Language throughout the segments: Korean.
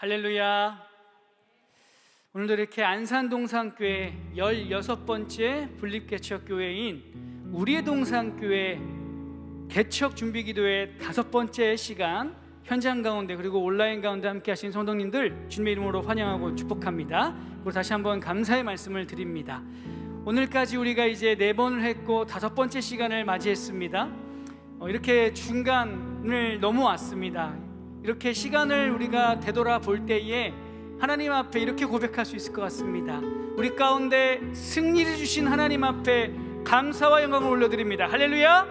할렐루야. 오늘도 이렇게 안산동산교회 16번째 분립개척교회인 우리의 동산교회 개척 준비기도회 5번째 시간, 현장 가운데 그리고 온라인 가운데 함께 하신 성도님들 주님의 이름으로 환영하고 축복합니다. 그리고 다시 한번 감사의 말씀을 드립니다. 오늘까지 우리가 이제 4번을 했고 5번째 시간을 맞이했습니다. 이렇게 중간을 넘어왔습니다. 이렇게 시간을 우리가 되돌아볼 때에 하나님 앞에 이렇게 고백할 수 있을 것 같습니다. 우리 가운데 승리를 주신 하나님 앞에 감사와 영광을 올려드립니다. 할렐루야.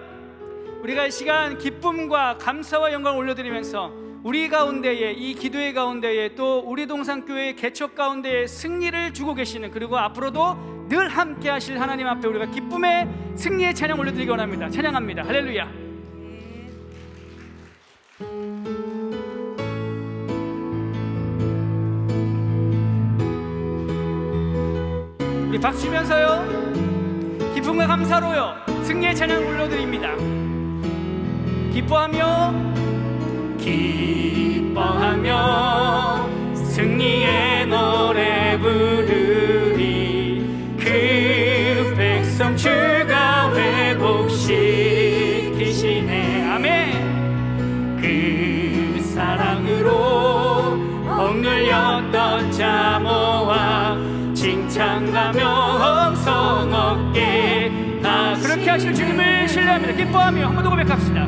우리가 이 시간 기쁨과 감사와 영광을 올려드리면서 우리 가운데에, 이 기도회 가운데에, 또 우리 동산교회의 개척 가운데에 승리를 주고 계시는, 그리고 앞으로도 늘 함께 하실 하나님 앞에 우리가 기쁨의 승리의 찬양 올려드리기 원합니다. 찬양합니다. 할렐루야. 우리 박수 치면서요, 기쁨과 감사로요 승리의 찬양 올려드립니다. 기뻐하며 승리의 노래 부르리. 그 백성 주가 회복시키시네. 아멘. 그 사랑으로 억눌렸던 자 모아 칭찬가며 음성 얻게 그렇게 하실 주님을 신뢰합니다. 기뻐하며 한 번 더 고백합시다.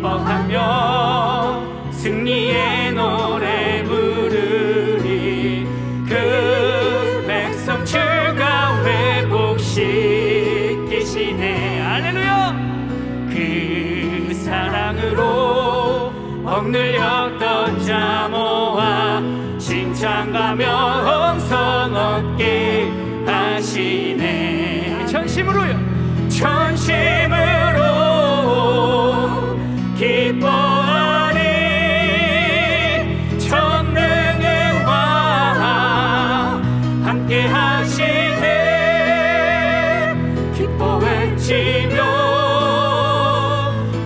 기뻐하며 승리의 노래 부르리. 그 백성 주가 회복시키시네. 할렐루야. 그 사랑으로 억눌렸던 자 모아 칭찬가며 음성 얻게 하시네. 전심으로요, 전심으로 기뻐하리. 전능의 왕 함께 하시네. 기뻐 외치며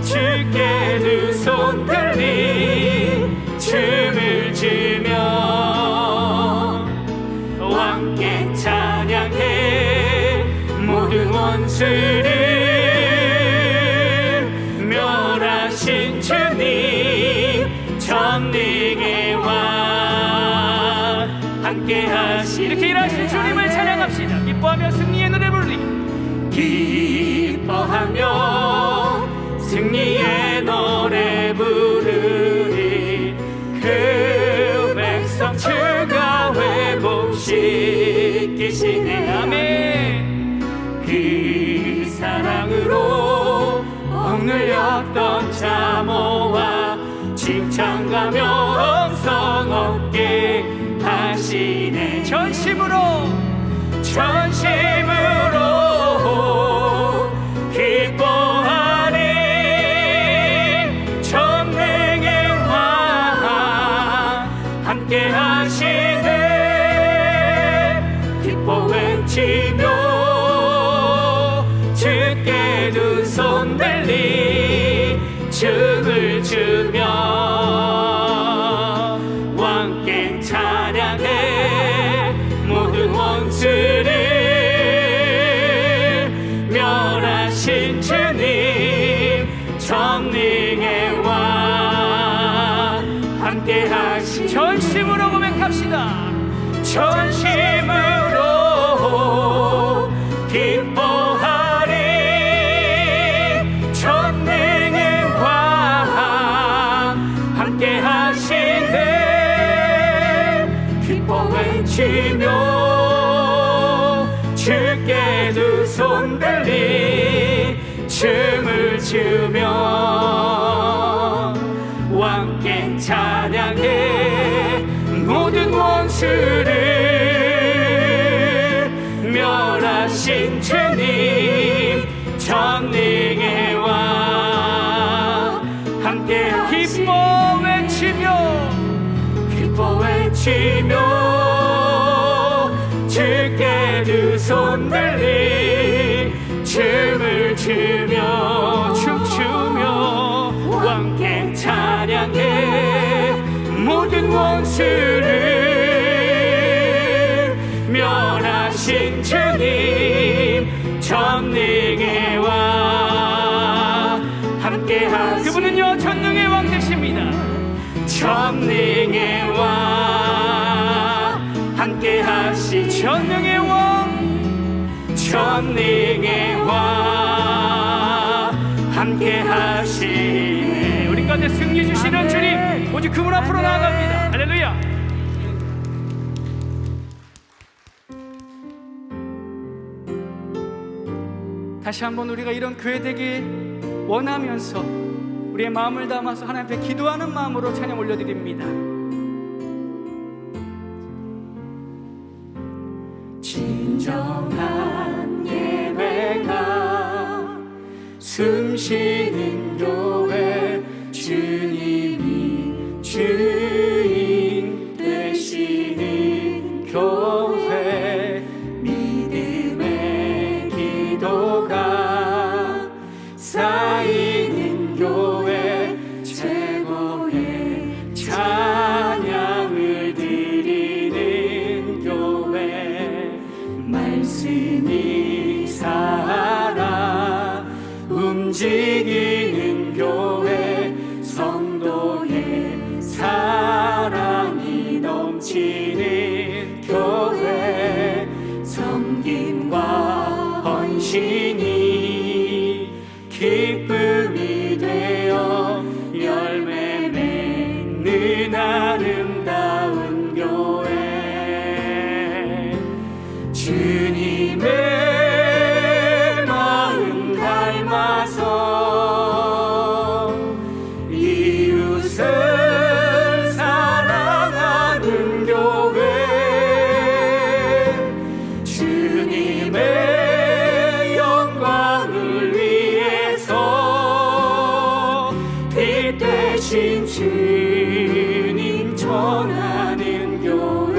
주께 두 손 들리 춤을 추며 왕께 찬양해. 모든 원수를 멸하신 주님, 전능의 왕 함께 하시. 이렇게 일하신 주님을 찬양합시다. 기뻐하며 승리의 노래 부르리. 기뻐하며 승리의 노래 부르리. 그 백성 주가 회복시키시네. 아멘. 그 사랑으로 억눌렸던 자 모아 칭찬가며 음성 얻게 하시네. 전심으로, 전심으로 기뻐하리. 전능의 왕 함께 하시네. 기뻐 외치며 주께 두 손 들리 춤을 추며 왕께 찬양해. 모든 원수를 멸하신 주님, 전능의 왕 함께 하시. 전심으로 고백합시다. 전심으로 기뻐하리. 전능의 왕 함께 하시네. 기뻐 외치며 주께 두 손 들리 춤을 추며 왕께 찬양해. 모든 원수를 멸하신 주님, 전능의 왕 함께 기뻐 외치며, 기뻐 외치며 주께 두 손 들리 춤을 추며 춤추며 왕께 찬양해. 원수를 멸하신 주님, 전능의 왕 함께하시. 그분은요 전능의 왕 되십니다. 전능의 왕 함께하시. 전능의 왕, 전능의 왕 함께하시. 우리 가운데 승리 주시는 주님, 오직 그분 앞으로 나아갑니다. 할렐루야. 다시 한번 우리가 이런 교회 되기 원하면서 우리의 마음을 담아서 하나님 앞에 기도하는 마음으로 찬양 올려드립니다. 진정한 예배가 숨쉬는 교회, 주님이 주인 되시는 교회, 믿음의 기도가 쌓이는 교회, 최고의 찬양을 드리는 교회, 말씀이 살아 움직이는 교회, 성도의 사랑이 넘치는 교회, 섬김과 헌신이 기쁨이 되어 열매 맺는 아름다운 교회, 주님의 마음 닮아서 이웃을 사랑하는 교회, 주님의 영광을 위해서 빛 되신 주님 전하는 교회,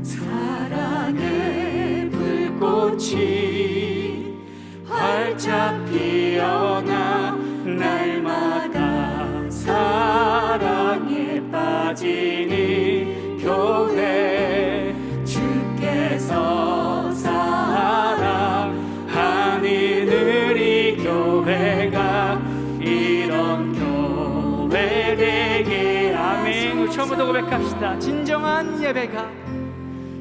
사랑의 불꽃이 활짝 피어나 날마다 사랑에 빠지는 교회, 주께서 사랑하는 우리 교회가 이런 교회 되게. 아멘. 우리 처음부터 고백합시다. 진정한 예배가,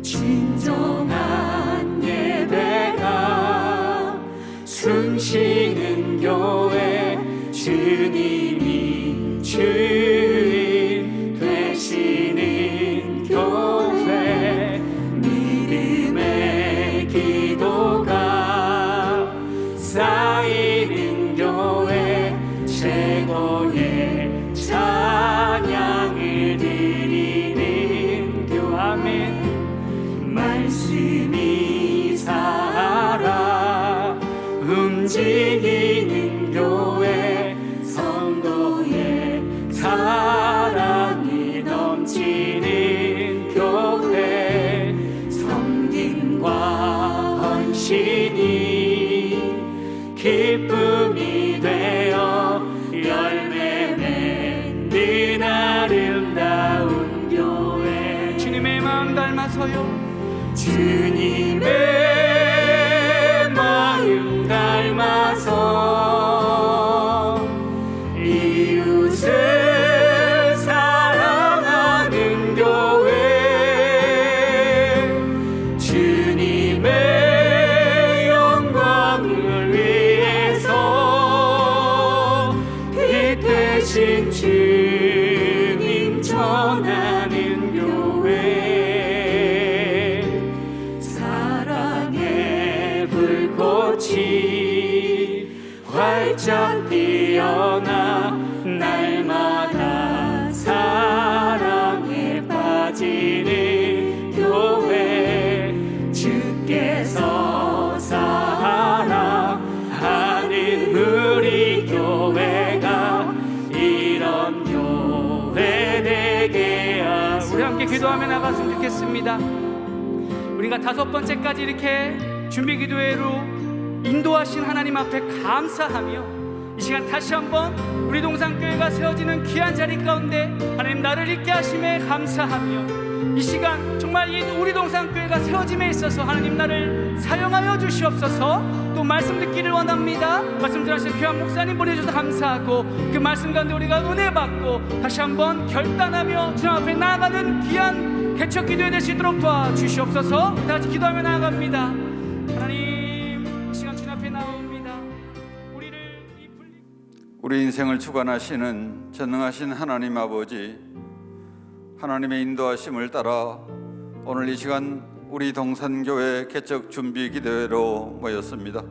진정한 예배가 숨쉬는 교회, 주님이 주인 되시는 교회, 믿음의 기도가 쌓이는 교회, 최고의 찬양을 드리는 교회. 아멘. 말씀이 살아 움직이는 교회, 성도의 사랑이 넘치는 교회, 섬김과 헌신이 기쁨이 되어 열매 맺는 아름다운 교회, 주님의 마음 닮아서요, 주님의 마음 닮아서 이웃을 사랑하는 교회, 주님의 영광을 위해서 빛 되신 주님 전하는 교회, 사랑의 불꽃이 활짝 피어나 날마다 사랑에 빠지는 교회, 주께서 사랑하는 우리 교회가 이런 교회 되게 하소서. 우리 함께 기도하며 나갔으면 좋겠습니다. 우리가 5번째까지 이렇게 준비 기도회로 인도하신 하나님 앞에 감사하며 이 시간 다시 한번 우리 동산교회가 세워지는 귀한 자리 가운데 하나님 나를 있게 하심에 감사하며, 이 시간 정말 이 우리 동산교회가 세워짐에 있어서 하나님 나를 사용하여 주시옵소서. 또 말씀 듣기를 원합니다. 말씀 전하신 귀한 목사님 보내주셔서 감사하고, 그 말씀 가운데 우리가 은혜 받고 다시 한번 결단하며 주님 앞에 나아가는 귀한 개척 기도에 될 수 있도록 도와주시옵소서. 다 같이 기도하며 나아갑니다. 하나님, 이 시간 주님 앞에 나옵니다. 우리 인생을 주관하시는 전능하신 하나님 아버지, 하나님의 인도하심을 따라 오늘 이 시간 우리 동산교회 개척 준비 기도회로 모였습니다.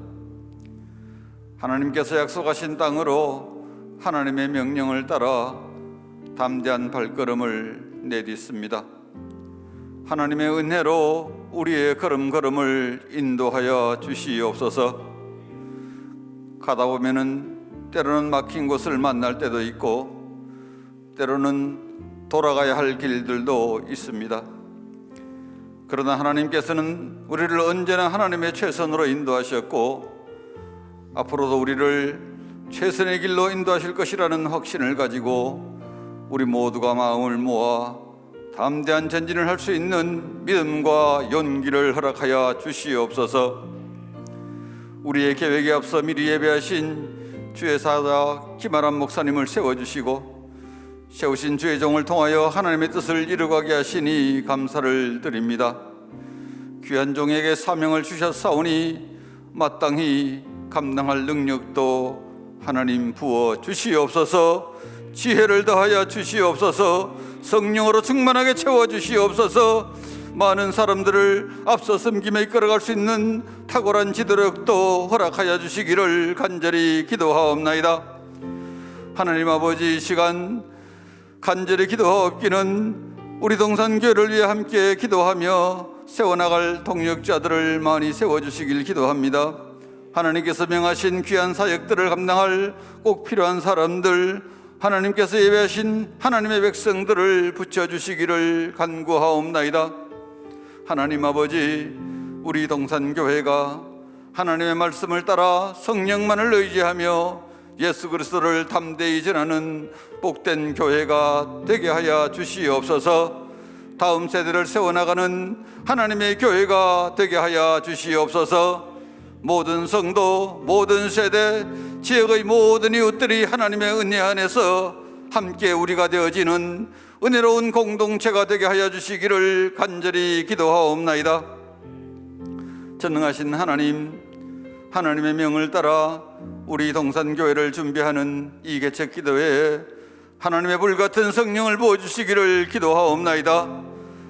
하나님께서 약속하신 땅으로 하나님의 명령을 따라 담대한 발걸음을 내딛습니다. 하나님의 은혜로 우리의 걸음걸음을 인도하여 주시옵소서. 가다 보면은 때로는 막힌 곳을 만날 때도 있고, 때로는 돌아가야 할 길들도 있습니다. 그러나 하나님께서는 우리를 언제나 하나님의 최선으로 인도하셨고, 앞으로도 우리를 최선의 길로 인도하실 것이라는 확신을 가지고 우리 모두가 마음을 모아 담대한 전진을 할 수 있는 믿음과 용기를 허락하여 주시옵소서. 우리의 계획에 앞서 미리 예배하신 주의 사자 김아람 목사님을 세워주시고, 세우신 주의 종을 통하여 하나님의 뜻을 이루가게 하시니 감사를 드립니다. 귀한 종에게 사명을 주셨사오니 마땅히 감당할 능력도 하나님 부어 주시옵소서. 지혜를 더하여 주시옵소서. 성령으로 충만하게 채워 주시옵소서. 많은 사람들을 앞서 섬김에 이끌어갈 수 있는 탁월한 지도력도 허락하여 주시기를 간절히 기도하옵나이다. 하나님 아버지, 이 시간 간절히 기도하옵기는 우리 동산교회를 위해 함께 기도하며 세워나갈 동역자들을 많이 세워주시길 기도합니다. 하나님께서 명하신 귀한 사역들을 감당할 꼭 필요한 사람들, 하나님께서 예배하신 하나님의 백성들을 붙여주시기를 간구하옵나이다. 하나님 아버지, 우리 동산교회가 하나님의 말씀을 따라 성령만을 의지하며 예수 그리스도를 담대히 전하는 복된 교회가 되게 하여 주시옵소서. 다음 세대를 세워나가는 하나님의 교회가 되게 하여 주시옵소서. 모든 성도, 모든 세대, 지역의 모든 이웃들이 하나님의 은혜 안에서 함께 우리가 되어지는 은혜로운 공동체가 되게 하여 주시기를 간절히 기도하옵나이다. 전능하신 하나님, 하나님의 명을 따라 우리 동산교회를 준비하는 이 개척 기도회에 하나님의 불같은 성령을 부어주시기를 기도하옵나이다.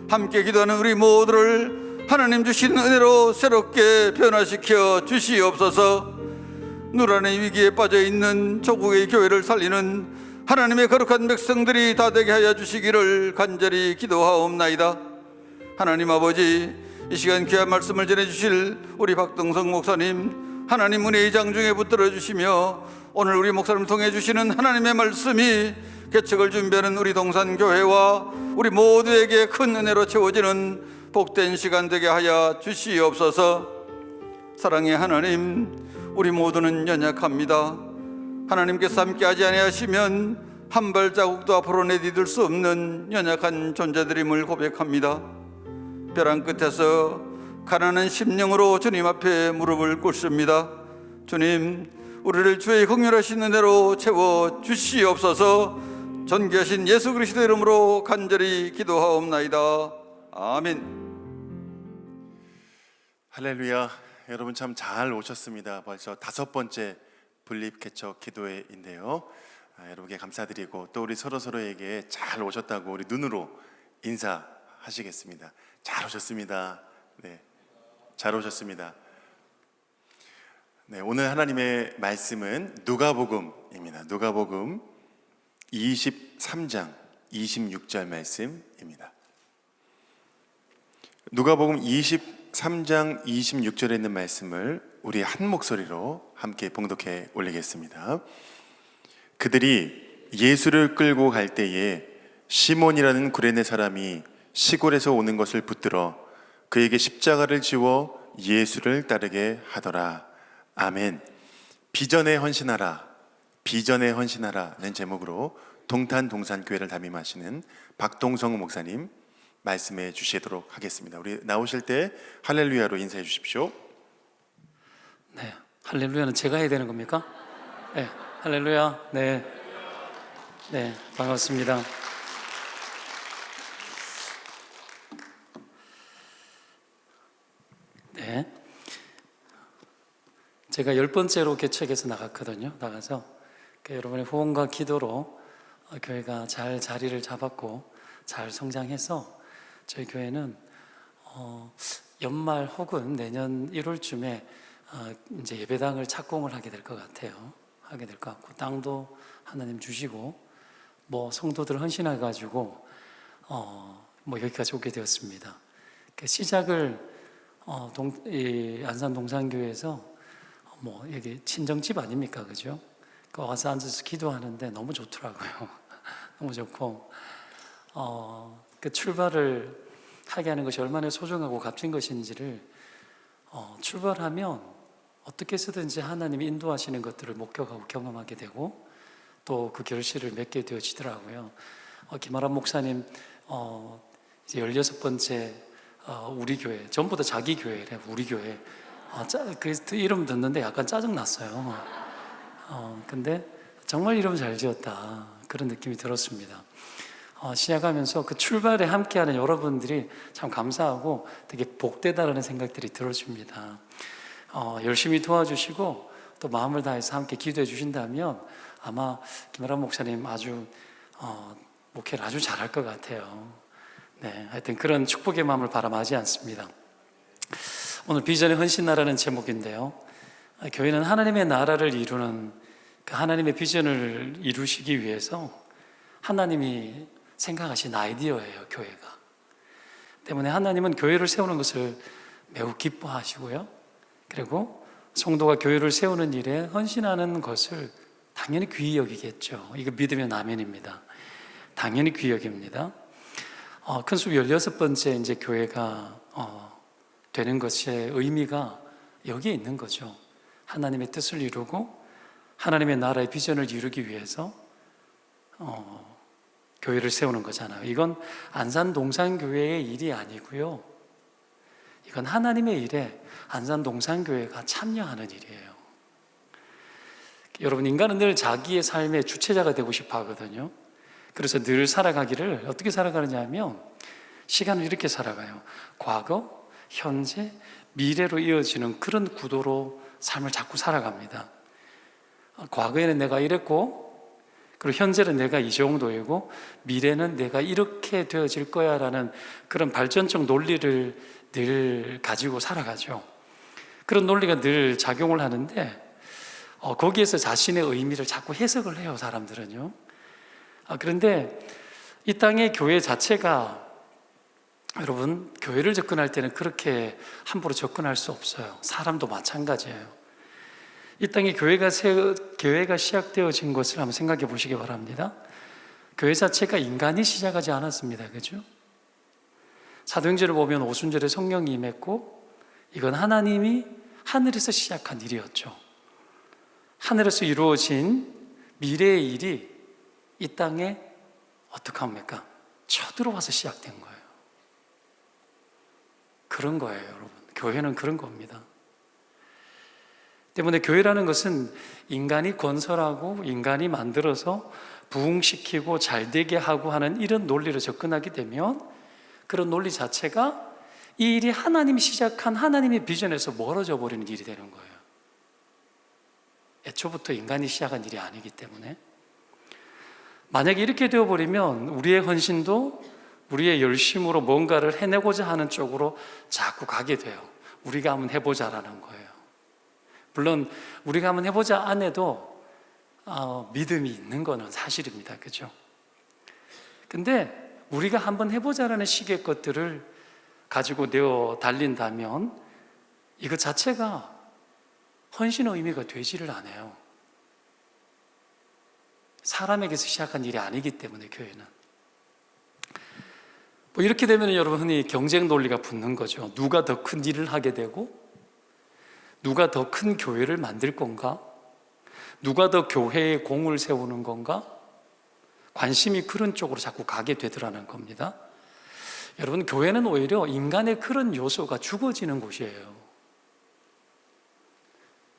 함께 기도하는 우리 모두를 하나님 주신 은혜로 새롭게 변화시켜 주시옵소서. 누란의 위기에 빠져있는 조국의 교회를 살리는 하나님의 거룩한 백성들이 다 되게 하여 주시기를 간절히 기도하옵나이다. 하나님 아버지, 이 시간 귀한 말씀을 전해주실 우리 박동성 목사님, 하나님 은혜의 장중에 붙들어 주시며 오늘 우리 목사님을 통해 주시는 하나님의 말씀이 개척을 준비하는 우리 동산교회와 우리 모두에게 큰 은혜로 채워지는 복된 시간 되게 하여 주시옵소서. 사랑의 하나님, 우리 모두는 연약합니다. 하나님께서 함께하지 아니하시면 한 발자국도 앞으로 내디딜 수 없는 연약한 존재들임을 고백합니다. 벼랑 끝에서 가난한 심령으로 주님 앞에 무릎을 꿇습니다. 주님, 우리를 주의 긍휼하신 은혜로 채워 주시옵소서. 존귀하신 예수 그리스도 이름으로 간절히 기도하옵나이다. 아멘. 할렐루야. 여러분 참 잘 오셨습니다. 벌써 5번째 분립개척 기도회인데요. 여러분께 감사드리고 또 우리 서로에게 잘 오셨다고 우리 눈으로 인사하시겠습니다. 잘 오셨습니다. 네, 잘 오셨습니다. 네, 오늘 하나님의 말씀은 누가복음입니다. 누가복음 23장 26절 말씀입니다. 누가복음 23장 26절에 있는 말씀을 우리 한 목소리로 함께 봉독해 올리겠습니다. 그들이 예수를 끌고 갈 때에 시몬이라는 구레네 사람이 시골에서 오는 것을 붙들어 그에게 십자가를 지워 예수를 따르게 하더라. 아멘. 비전에 헌신하라. 비전에 헌신하라는 제목으로 동탄동산교회를 담임하시는 박동성 목사님 말씀해 주시도록 하겠습니다. 우리 나오실 때 할렐루야로 인사해 주십시오. 네, 할렐루야는 제가 해야 되는 겁니까? 네, 할렐루야. 네, 네, 반갑습니다. 네, 제가 10번째로 개척해서 나갔거든요. 나가서 여러분의 후원과 기도로 교회가 잘 자리를 잡았고 잘 성장해서 저희 교회는 연말 혹은 내년 1월쯤에 이제 예배당을 착공을 하게 될 것 같아요. 하게 될 것 같고 땅도 하나님 주시고 뭐 성도들 헌신해 가지고 뭐 여기까지 오게 되었습니다. 그 시작을 이 안산 동산교회에서 뭐 여기 친정집 아닙니까, 그죠? 그 와서 앉아서 기도하는데 너무 좋더라고요. 너무 좋고 그 출발을 하게 하는 것이 얼마나 소중하고 값진 것인지를 출발하면 어떻게 해서든지 하나님이 인도하시는 것들을 목격하고 경험하게 되고 또 그 결실을 맺게 되어지더라고요. 김아람 목사님 이제 16번째 우리 교회, 전부 다 자기 교회래. 우리 교회. 그 이름 듣는데 약간 짜증 났어요. 근데 정말 이름 잘 지었다, 그런 느낌이 들었습니다. 시작하면서 그 출발에 함께하는 여러분들이 참 감사하고 되게 복되다라는 생각들이 들어집니다. 열심히 도와주시고 또 마음을 다해서 함께 기도해 주신다면 아마 김아람 목사님 아주 목회를 아주 잘할 것 같아요. 네, 하여튼 그런 축복의 마음을 바라마지 않습니다. 오늘 비전의 헌신나라는 제목인데요, 교회는 하나님의 나라를 이루는 그 하나님의 비전을 이루시기 위해서 하나님이 생각하신 아이디어예요, 교회가. 때문에 하나님은 교회를 세우는 것을 매우 기뻐하시고요, 그리고 성도가 교회를 세우는 일에 헌신하는 것을 당연히 귀히 여기겠죠. 이거 믿으면 아멘입니다. 당연히 귀히 여깁니다. 큰숲 16번째 이제 교회가 되는 것의 의미가 여기에 있는 거죠. 하나님의 뜻을 이루고 하나님의 나라의 비전을 이루기 위해서 교회를 세우는 거잖아요. 이건 안산 동산교회의 일이 아니고요, 이건 하나님의 일에 안산 동산교회가 참여하는 일이에요. 여러분, 인간은 늘 자기의 삶의 주체자가 되고 싶어 하거든요. 그래서 늘 살아가기를 어떻게 살아가느냐 하면 시간을 이렇게 살아가요. 과거, 현재, 미래로 이어지는 그런 구도로 삶을 자꾸 살아갑니다. 과거에는 내가 이랬고, 그리고 현재는 내가 이 정도이고, 미래는 내가 이렇게 되어질 거야 라는 그런 발전적 논리를 늘 가지고 살아가죠. 그런 논리가 늘 작용을 하는데 거기에서 자신의 의미를 자꾸 해석을 해요, 사람들은요. 그런데 이 땅의 교회 자체가, 여러분, 교회를 접근할 때는 그렇게 함부로 접근할 수 없어요. 사람도 마찬가지예요. 이 땅에 교회가 시작되어진 것을 한번 생각해 보시기 바랍니다. 교회 자체가 인간이 시작하지 않았습니다, 그죠? 사도행전을 보면 오순절에 성령이 임했고, 이건 하나님이 하늘에서 시작한 일이었죠. 하늘에서 이루어진 미래의 일이 이 땅에 어떻게 합니까? 쳐들어와서 시작된 거예요. 그런 거예요, 여러분. 교회는 그런 겁니다. 때문에 교회라는 것은 인간이 건설하고 인간이 만들어서 부흥시키고 잘되게 하고 하는 이런 논리로 접근하게 되면 그런 논리 자체가 이 일이 하나님이 시작한 하나님의 비전에서 멀어져 버리는 일이 되는 거예요. 애초부터 인간이 시작한 일이 아니기 때문에. 만약에 이렇게 되어버리면 우리의 헌신도 우리의 열심으로 뭔가를 해내고자 하는 쪽으로 자꾸 가게 돼요. 우리가 한번 해보자라는 거예요. 물론 우리가 한번 해보자 안 해도 믿음이 있는 거는 사실입니다, 그죠? 근데 우리가 한번 해보자라는 식의 것들을 가지고 내어 달린다면 이것 자체가 헌신의 의미가 되지를 않아요. 사람에게서 시작한 일이 아니기 때문에 교회는. 뭐 이렇게 되면 여러분 흔히 경쟁 논리가 붙는 거죠. 누가 더 큰 일을 하게 되고 누가 더 큰 교회를 만들 건가? 누가 더 교회에 공을 세우는 건가? 관심이 그런 쪽으로 자꾸 가게 되더라는 겁니다. 여러분, 교회는 오히려 인간의 그런 요소가 죽어지는 곳이에요.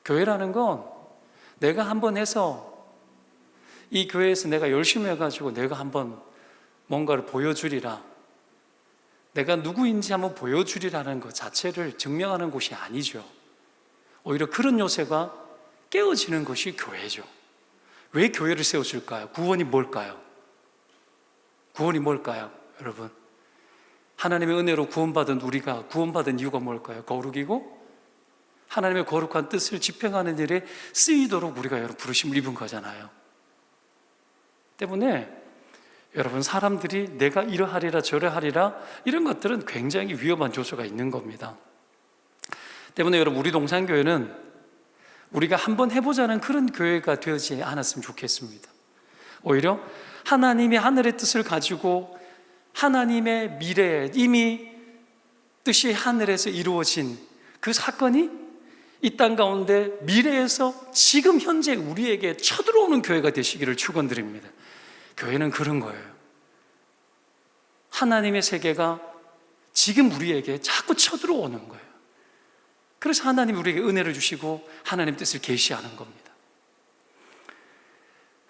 교회라는 건 내가 한번 해서 이 교회에서 내가 열심히 해가지고 내가 한번 뭔가를 보여주리라, 내가 누구인지 한번 보여주리라는 것 자체를 증명하는 곳이 아니죠. 오히려 그런 요새가 깨어지는 것이 교회죠. 왜 교회를 세웠을까요? 구원이 뭘까요? 구원이 뭘까요? 여러분, 하나님의 은혜로 구원받은 우리가 구원받은 이유가 뭘까요? 거룩이고 하나님의 거룩한 뜻을 집행하는 일에 쓰이도록 우리가 여러분 부르심을 입은 거잖아요. 때문에 여러분, 사람들이 내가 이러하리라 저러하리라 이런 것들은 굉장히 위험한 요소가 있는 겁니다. 때문에 여러분, 우리 동산교회는 우리가 한번 해보자는 그런 교회가 되지 않았으면 좋겠습니다. 오히려 하나님이 하늘의 뜻을 가지고 하나님의 미래에 이미 뜻이 하늘에서 이루어진 그 사건이 이 땅 가운데 미래에서 지금 현재 우리에게 쳐들어오는 교회가 되시기를 축원드립니다. 교회는 그런 거예요. 하나님의 세계가 지금 우리에게 자꾸 쳐들어오는 거예요. 그래서 하나님이 우리에게 은혜를 주시고 하나님 뜻을 계시하는 겁니다.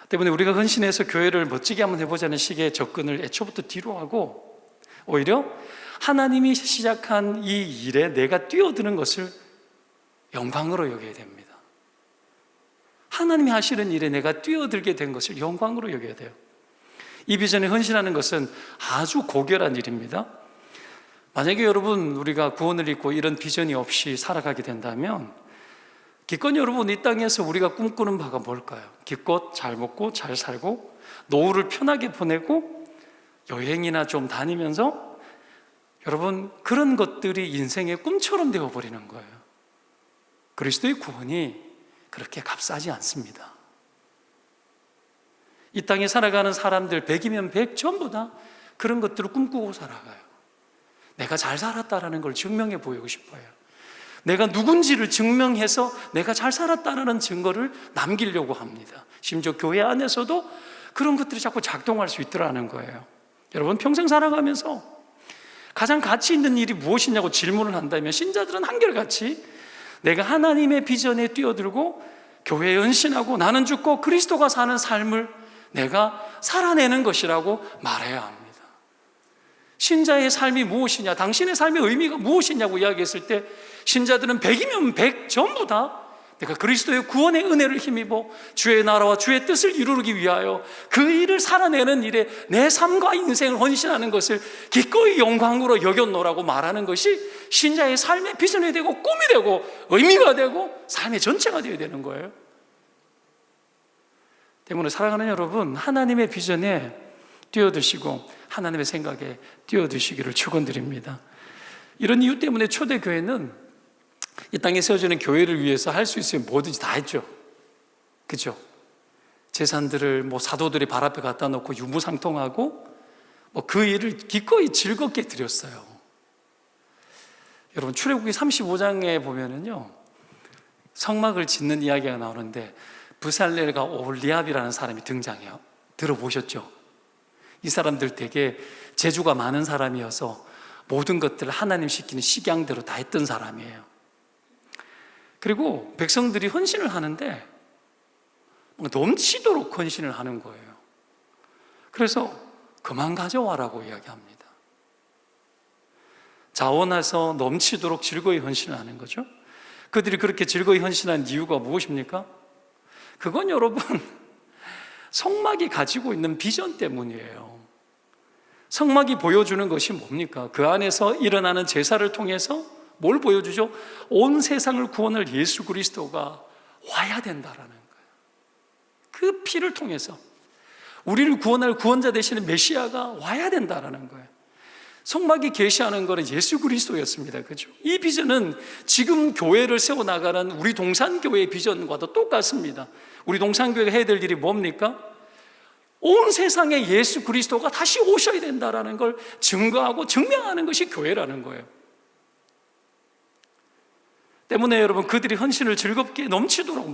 때문에 우리가 헌신해서 교회를 멋지게 한번 해보자는 식의 접근을 애초부터 뒤로 하고 오히려 하나님이 시작한 이 일에 내가 뛰어드는 것을 영광으로 여겨야 됩니다. 하나님이 하시는 일에 내가 뛰어들게 된 것을 영광으로 여겨야 돼요. 이 비전에 헌신하는 것은 아주 고결한 일입니다. 만약에 여러분, 우리가 구원을 잊고 이런 비전이 없이 살아가게 된다면 기껏 여러분 이 땅에서 우리가 꿈꾸는 바가 뭘까요? 기껏 잘 먹고 잘 살고 노후를 편하게 보내고 여행이나 좀 다니면서 여러분, 그런 것들이 인생의 꿈처럼 되어버리는 거예요. 그리스도의 구원이 그렇게 값싸지 않습니다. 이 땅에 살아가는 사람들 100이면 100 전부 다 그런 것들을 꿈꾸고 살아가요. 내가 잘 살았다라는 걸 증명해 보이고 싶어요. 내가 누군지를 증명해서 내가 잘 살았다라는 증거를 남기려고 합니다. 심지어 교회 안에서도 그런 것들이 자꾸 작동할 수 있더라는 거예요. 여러분, 평생 살아가면서 가장 가치 있는 일이 무엇이냐고 질문을 한다면 신자들은 한결같이 내가 하나님의 비전에 뛰어들고 교회에 헌신하고 나는 죽고 그리스도가 사는 삶을 내가 살아내는 것이라고 말해야 합니다. 신자의 삶이 무엇이냐, 당신의 삶의 의미가 무엇이냐고 이야기했을 때 신자들은 100이면 100 전부 다 내가 그리스도의 구원의 은혜를 힘입어 주의 나라와 주의 뜻을 이루기 위하여 그 일을 살아내는 일에 내 삶과 인생을 헌신하는 것을 기꺼이 영광으로 여겼노라고 말하는 것이 신자의 삶의 비전이 되고 꿈이 되고 의미가 되고 삶의 전체가 되어야 되는 거예요. 때문에 사랑하는 여러분, 하나님의 비전에 뛰어드시고 하나님의 생각에 뛰어드시기를 축원드립니다. 이런 이유 때문에 초대교회는 이 땅에 세워지는 교회를 위해서 할 수 있으면 뭐든지 다 했죠. 그죠? 재산들을 사도들이 발 앞에 갖다 놓고 유무상통하고 그 일을 기꺼이 즐겁게 드렸어요. 여러분, 출애굽기 35장에 보면은요, 성막을 짓는 이야기가 나오는데 부살렐과 올리압이라는 사람이 등장해요. 들어보셨죠? 이 사람들 되게 재주가 많은 사람이어서 모든 것들을 하나님 시키는 식양대로 다 했던 사람이에요. 그리고 백성들이 헌신을 하는데 넘치도록 헌신을 하는 거예요. 그래서 그만 가져와라고 이야기합니다. 자원해서 넘치도록 즐거이 헌신을 하는 거죠. 그들이 그렇게 즐거이 헌신한 이유가 무엇입니까? 그건 여러분, 성막이 가지고 있는 비전 때문이에요. 성막이 보여주는 것이 뭡니까? 그 안에서 일어나는 제사를 통해서 뭘 보여주죠? 온 세상을 구원할 예수 그리스도가 와야 된다라는 거예요. 그 피를 통해서 우리를 구원할 구원자 되시는 메시아가 와야 된다라는 거예요. 성막이 계시하는 것은 예수 그리스도였습니다. 그죠? 이 비전은 지금 교회를 세워나가는 우리 동산교회의 비전과도 똑같습니다. 우리 동산교회가 해야 될 일이 뭡니까? 온 세상에 예수 그리스도가 다시 오셔야 된다라는 걸 증거하고 증명하는 것이 교회라는 거예요. 때문에 여러분, 그들이 헌신을 즐겁게 넘치도록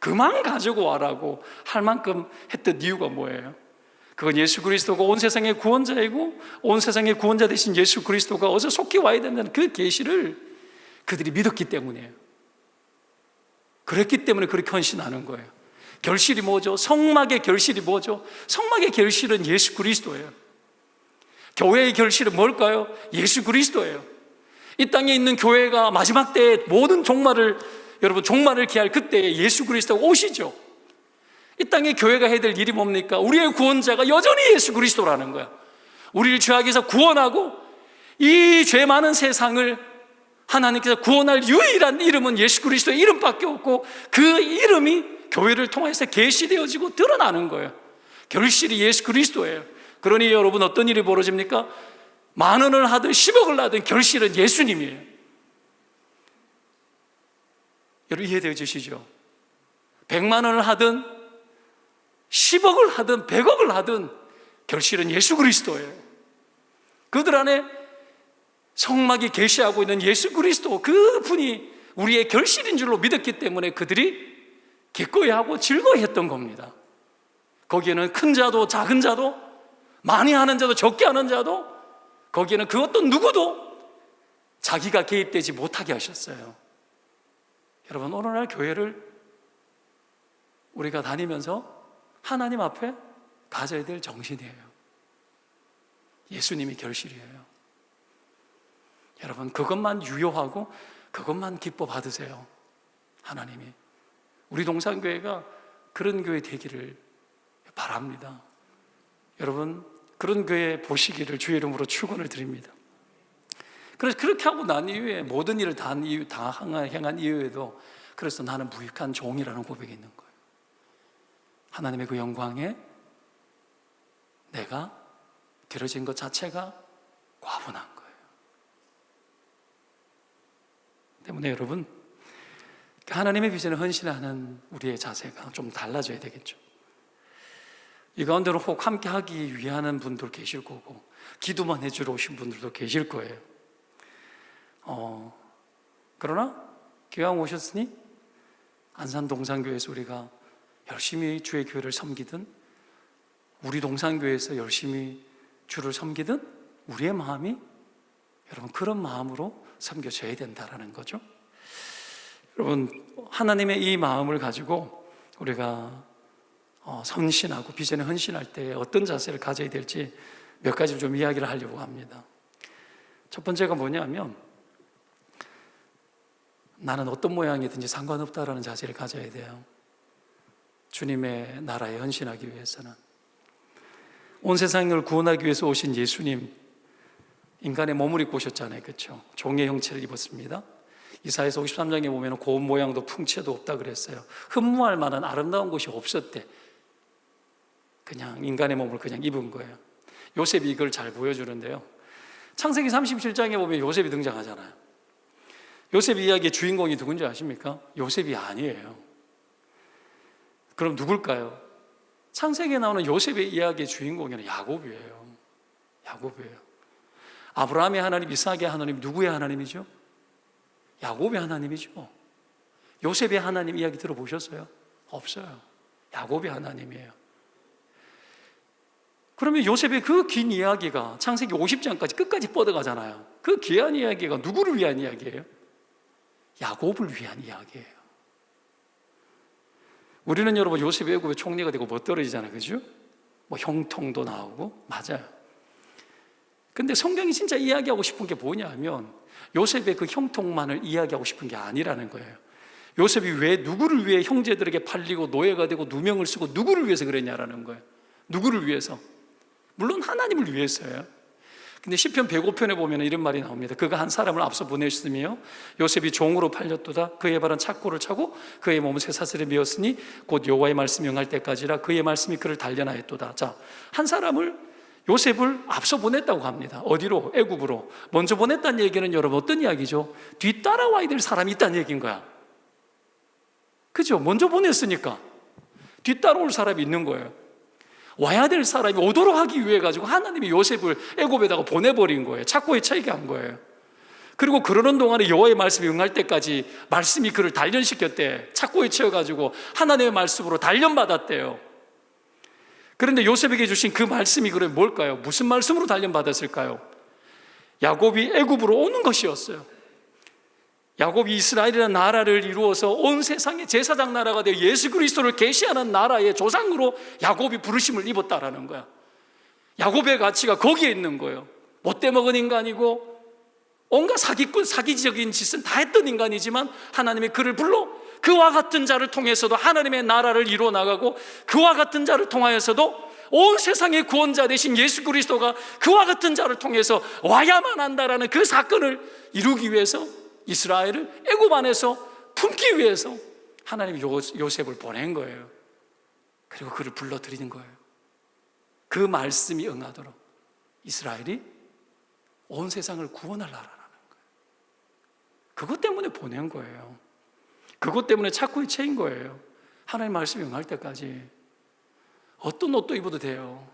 그만 가지고 와라고 할 만큼 했던 이유가 뭐예요? 그건 예수 그리스도가 온 세상의 구원자이고 온 세상의 구원자 되신 예수 그리스도가 어서 속히 와야 된다는 그 계시를 그들이 믿었기 때문이에요. 그랬기 때문에 그렇게 헌신하는 거예요. 결실이 뭐죠? 성막의 결실이 뭐죠? 성막의 결실은 예수 그리스도예요. 교회의 결실은 뭘까요? 예수 그리스도예요. 이 땅에 있는 교회가 마지막 때에 모든 종말을 기할 그때에 예수 그리스도가 오시죠. 이 땅에 교회가 해야 될 일이 뭡니까? 우리의 구원자가 여전히 예수 그리스도라는 거야. 우리를 죄악에서 구원하고 이 죄 많은 세상을 하나님께서 구원할 유일한 이름은 예수 그리스도의 이름밖에 없고 그 이름이 교회를 통해서 계시되어지고 드러나는 거예요. 결실이 예수 그리스도예요. 그러니 여러분 어떤 일이 벌어집니까? 10,000원을 하든 10억을 하든 결실은 예수님이에요. 여러분 이해되어지시죠? 100만 원을 하든 10억을 하든 100억을 하든 결실은 예수 그리스도예요. 그들 안에 성막이 계시하고 있는 예수 그리스도 그분이 우리의 결실인 줄로 믿었기 때문에 그들이 기꺼이 하고 즐거이 했던 겁니다. 거기에는 큰 자도 작은 자도 많이 하는 자도 적게 하는 자도 거기에는 그 어떤 누구도 자기가 개입되지 못하게 하셨어요. 여러분 오늘날 교회를 우리가 다니면서 하나님 앞에 가져야 될 정신이에요. 예수님이 결실이에요. 여러분 그것만 유효하고 그것만 기뻐 받으세요. 하나님이 우리 동산교회가 그런 교회 되기를 바랍니다. 여러분 그런 교회 보시기를 주의 이름으로 축원을 드립니다. 그래서 그렇게 하고 난 이후에 모든 일을 다 행한 이후에도 그래서 나는 무익한 종이라는 고백이 있는 거예요. 하나님의 그 영광에 내가 들어진 것 자체가 과분한 거예요. 때문에 여러분 하나님의 비전에 헌신하는 우리의 자세가 좀 달라져야 되겠죠. 이 가운데로 혹 함께 하기 위한 분들 계실 거고 기도만 해주러 오신 분들도 계실 거예요. 그러나 교회 오셨으니 안산 동산교회에서 우리가 열심히 주의 교회를 섬기든 우리 동산교회에서 열심히 주를 섬기든 우리의 마음이 여러분 그런 마음으로 섬겨져야 된다라는 거죠. 여러분 하나님의 이 마음을 가지고 우리가 헌신하고 비전에 헌신할 때 어떤 자세를 가져야 될지 몇 가지를 좀 이야기를 하려고 합니다. 첫 번째가 뭐냐면 나는 어떤 모양이든지 상관없다라는 자세를 가져야 돼요. 주님의 나라에 헌신하기 위해서는 온 세상을 구원하기 위해서 오신 예수님 인간의 몸을 입고 오셨잖아요. 그렇죠? 종의 형체를 입었습니다. 이사야서 53장에 보면 고운 모양도 풍채도 없다 그랬어요. 흠모할 만한 아름다운 곳이 없었대. 그냥 인간의 몸을 그냥 입은 거예요. 요셉이 이걸 잘 보여주는데요. 창세기 37장에 보면 요셉이 등장하잖아요. 요셉 이야기의 주인공이 누군지 아십니까? 요셉이 아니에요. 그럼 누굴까요? 창세기에 나오는 요셉의 이야기의 주인공은 야곱이에요. 야곱이에요. 아브라함의 하나님, 이삭의 하나님, 누구의 하나님이죠? 야곱의 하나님이죠. 요셉의 하나님 이야기 들어보셨어요? 없어요. 야곱의 하나님이에요. 그러면 요셉의 그 긴 이야기가 창세기 50장까지 끝까지 뻗어가잖아요. 그 귀한 이야기가 누구를 위한 이야기예요? 야곱을 위한 이야기예요. 우리는 여러분 요셉이 애굽의 총리가 되고 멋들어지잖아요. 그죠? 뭐 형통도 나오고 맞아요. 근데 성경이 진짜 이야기하고 싶은 게 뭐냐면 요셉의 그 형통만을 이야기하고 싶은 게 아니라는 거예요. 요셉이 왜 누구를 위해 형제들에게 팔리고 노예가 되고 누명을 쓰고 누구를 위해서 그랬냐라는 거예요. 누구를 위해서? 물론 하나님을 위해서예요. 근데 시편 105편에 보면 이런 말이 나옵니다. 그가 한 사람을 앞서 보내셨으며 요셉이 종으로 팔렸도다. 그의 발은 착고를 차고 그의 몸은 쇠사슬에 메었으니 곧 여호와의 말씀이 응할 때까지라 그의 말씀이 그를 단련하였도다. 자, 한 사람을 요셉을 앞서 보냈다고 합니다. 어디로? 애굽으로. 먼저 보냈다는 얘기는 여러분 어떤 이야기죠? 뒤따라와야 될 사람이 있다는 얘기인 거야. 그죠? 먼저 보냈으니까 뒤따라올 사람이 있는 거예요. 와야 될 사람이 오도록 하기 위해 가지고 하나님이 요셉을 애굽에다가 보내버린 거예요. 착고에 처하게 한 거예요. 그리고 그러는 동안에 여호와의 말씀이 응할 때까지 말씀이 그를 단련시켰대. 착고에 채워가지고 하나님의 말씀으로 단련받았대요. 그런데 요셉에게 주신 그 말씀이 그래 뭘까요? 무슨 말씀으로 단련받았을까요? 야곱이 애굽으로 오는 것이었어요. 야곱이 이스라엘이라는 나라를 이루어서 온 세상의 제사장 나라가 되어 예수 그리스도를 계시하는 나라의 조상으로 야곱이 부르심을 입었다라는 거야. 야곱의 가치가 거기에 있는 거예요. 못돼 먹은 인간이고 온갖 사기꾼, 사기적인 짓은 다 했던 인간이지만 하나님이 그를 불러 그와 같은 자를 통해서도 하나님의 나라를 이루어 나가고 그와 같은 자를 통하여서도 온 세상의 구원자 되신 예수 그리스도가 그와 같은 자를 통해서 와야만 한다라는 그 사건을 이루기 위해서 이스라엘을 애굽 안에서 품기 위해서 하나님이 요셉을 보낸 거예요. 그리고 그를 불러들이는 거예요. 그 말씀이 응하도록 이스라엘이 온 세상을 구원하려라는 거예요. 그것 때문에 보낸 거예요. 그것 때문에 착고에 채인 거예요. 하나님 말씀이 응할 때까지 어떤 옷도 입어도 돼요.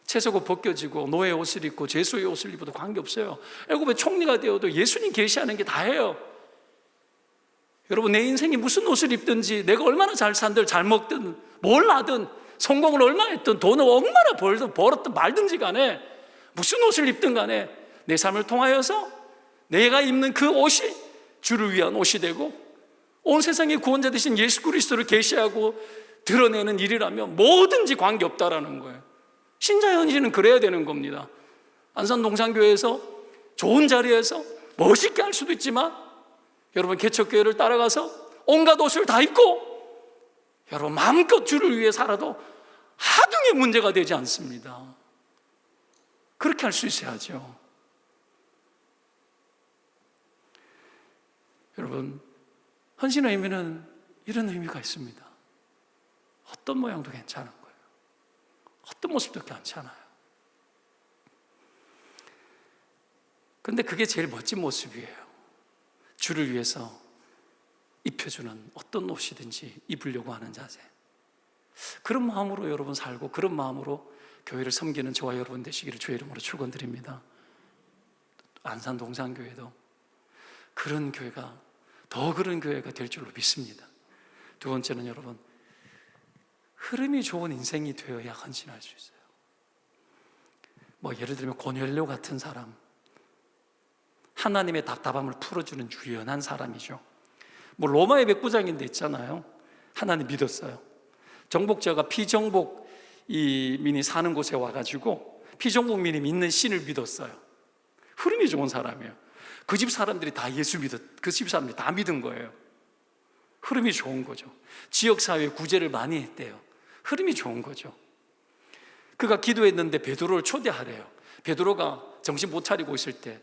채석옷 벗겨지고 노예 옷을 입고 죄수의 옷을 입어도 관계없어요. 애굽의 총리가 되어도 예수님 계시하는 게 다예요. 여러분, 내 인생이 무슨 옷을 입든지, 내가 얼마나 잘 산들 잘 먹든 뭘 하든 성공을 얼마나 했든 돈을 얼마나 벌었든 말든지 간에 무슨 옷을 입든 간에 내 삶을 통하여서 내가 입는 그 옷이 주를 위한 옷이 되고 온 세상의 구원자 되신 예수 그리스도를 계시하고 드러내는 일이라면 뭐든지 관계없다라는 거예요. 신자 현실은 그래야 되는 겁니다. 안산 동산교회에서 좋은 자리에서 멋있게 할 수도 있지만 여러분 개척교회를 따라가서 온갖 옷을 다 입고 여러분 마음껏 주를 위해 살아도 하등의 문제가 되지 않습니다. 그렇게 할 수 있어야죠. 여러분, 헌신의 의미는 이런 의미가 있습니다. 어떤 모양도 괜찮은 거예요. 어떤 모습도 괜찮아요. 근데 그게 제일 멋진 모습이에요. 주를 위해서 입혀주는 어떤 옷이든지 입으려고 하는 자세. 그런 마음으로 여러분 살고 그런 마음으로 교회를 섬기는 저와 여러분 되시기를 주의 이름으로 축원드립니다. 안산 동산교회도 그런 교회가 더 그런 교회가 될 줄로 믿습니다. 두 번째는 여러분, 흐름이 좋은 인생이 되어야 헌신할 수 있어요. 뭐 예를 들면 고넬료 같은 사람, 하나님의 답답함을 풀어주는 유연한 사람이죠. 뭐 로마의 백부장인데 있잖아요. 하나님 믿었어요. 정복자가 피정복민이 사는 곳에 와가지고 피정복민이 믿는 신을 믿었어요. 흐름이 좋은 사람이에요. 그 집 사람들이 다 예수 그 집 사람들이 다 믿은 거예요. 흐름이 좋은 거죠. 지역사회에 구제를 많이 했대요. 흐름이 좋은 거죠. 그가 기도했는데 베드로를 초대하래요. 베드로가 정신 못 차리고 있을 때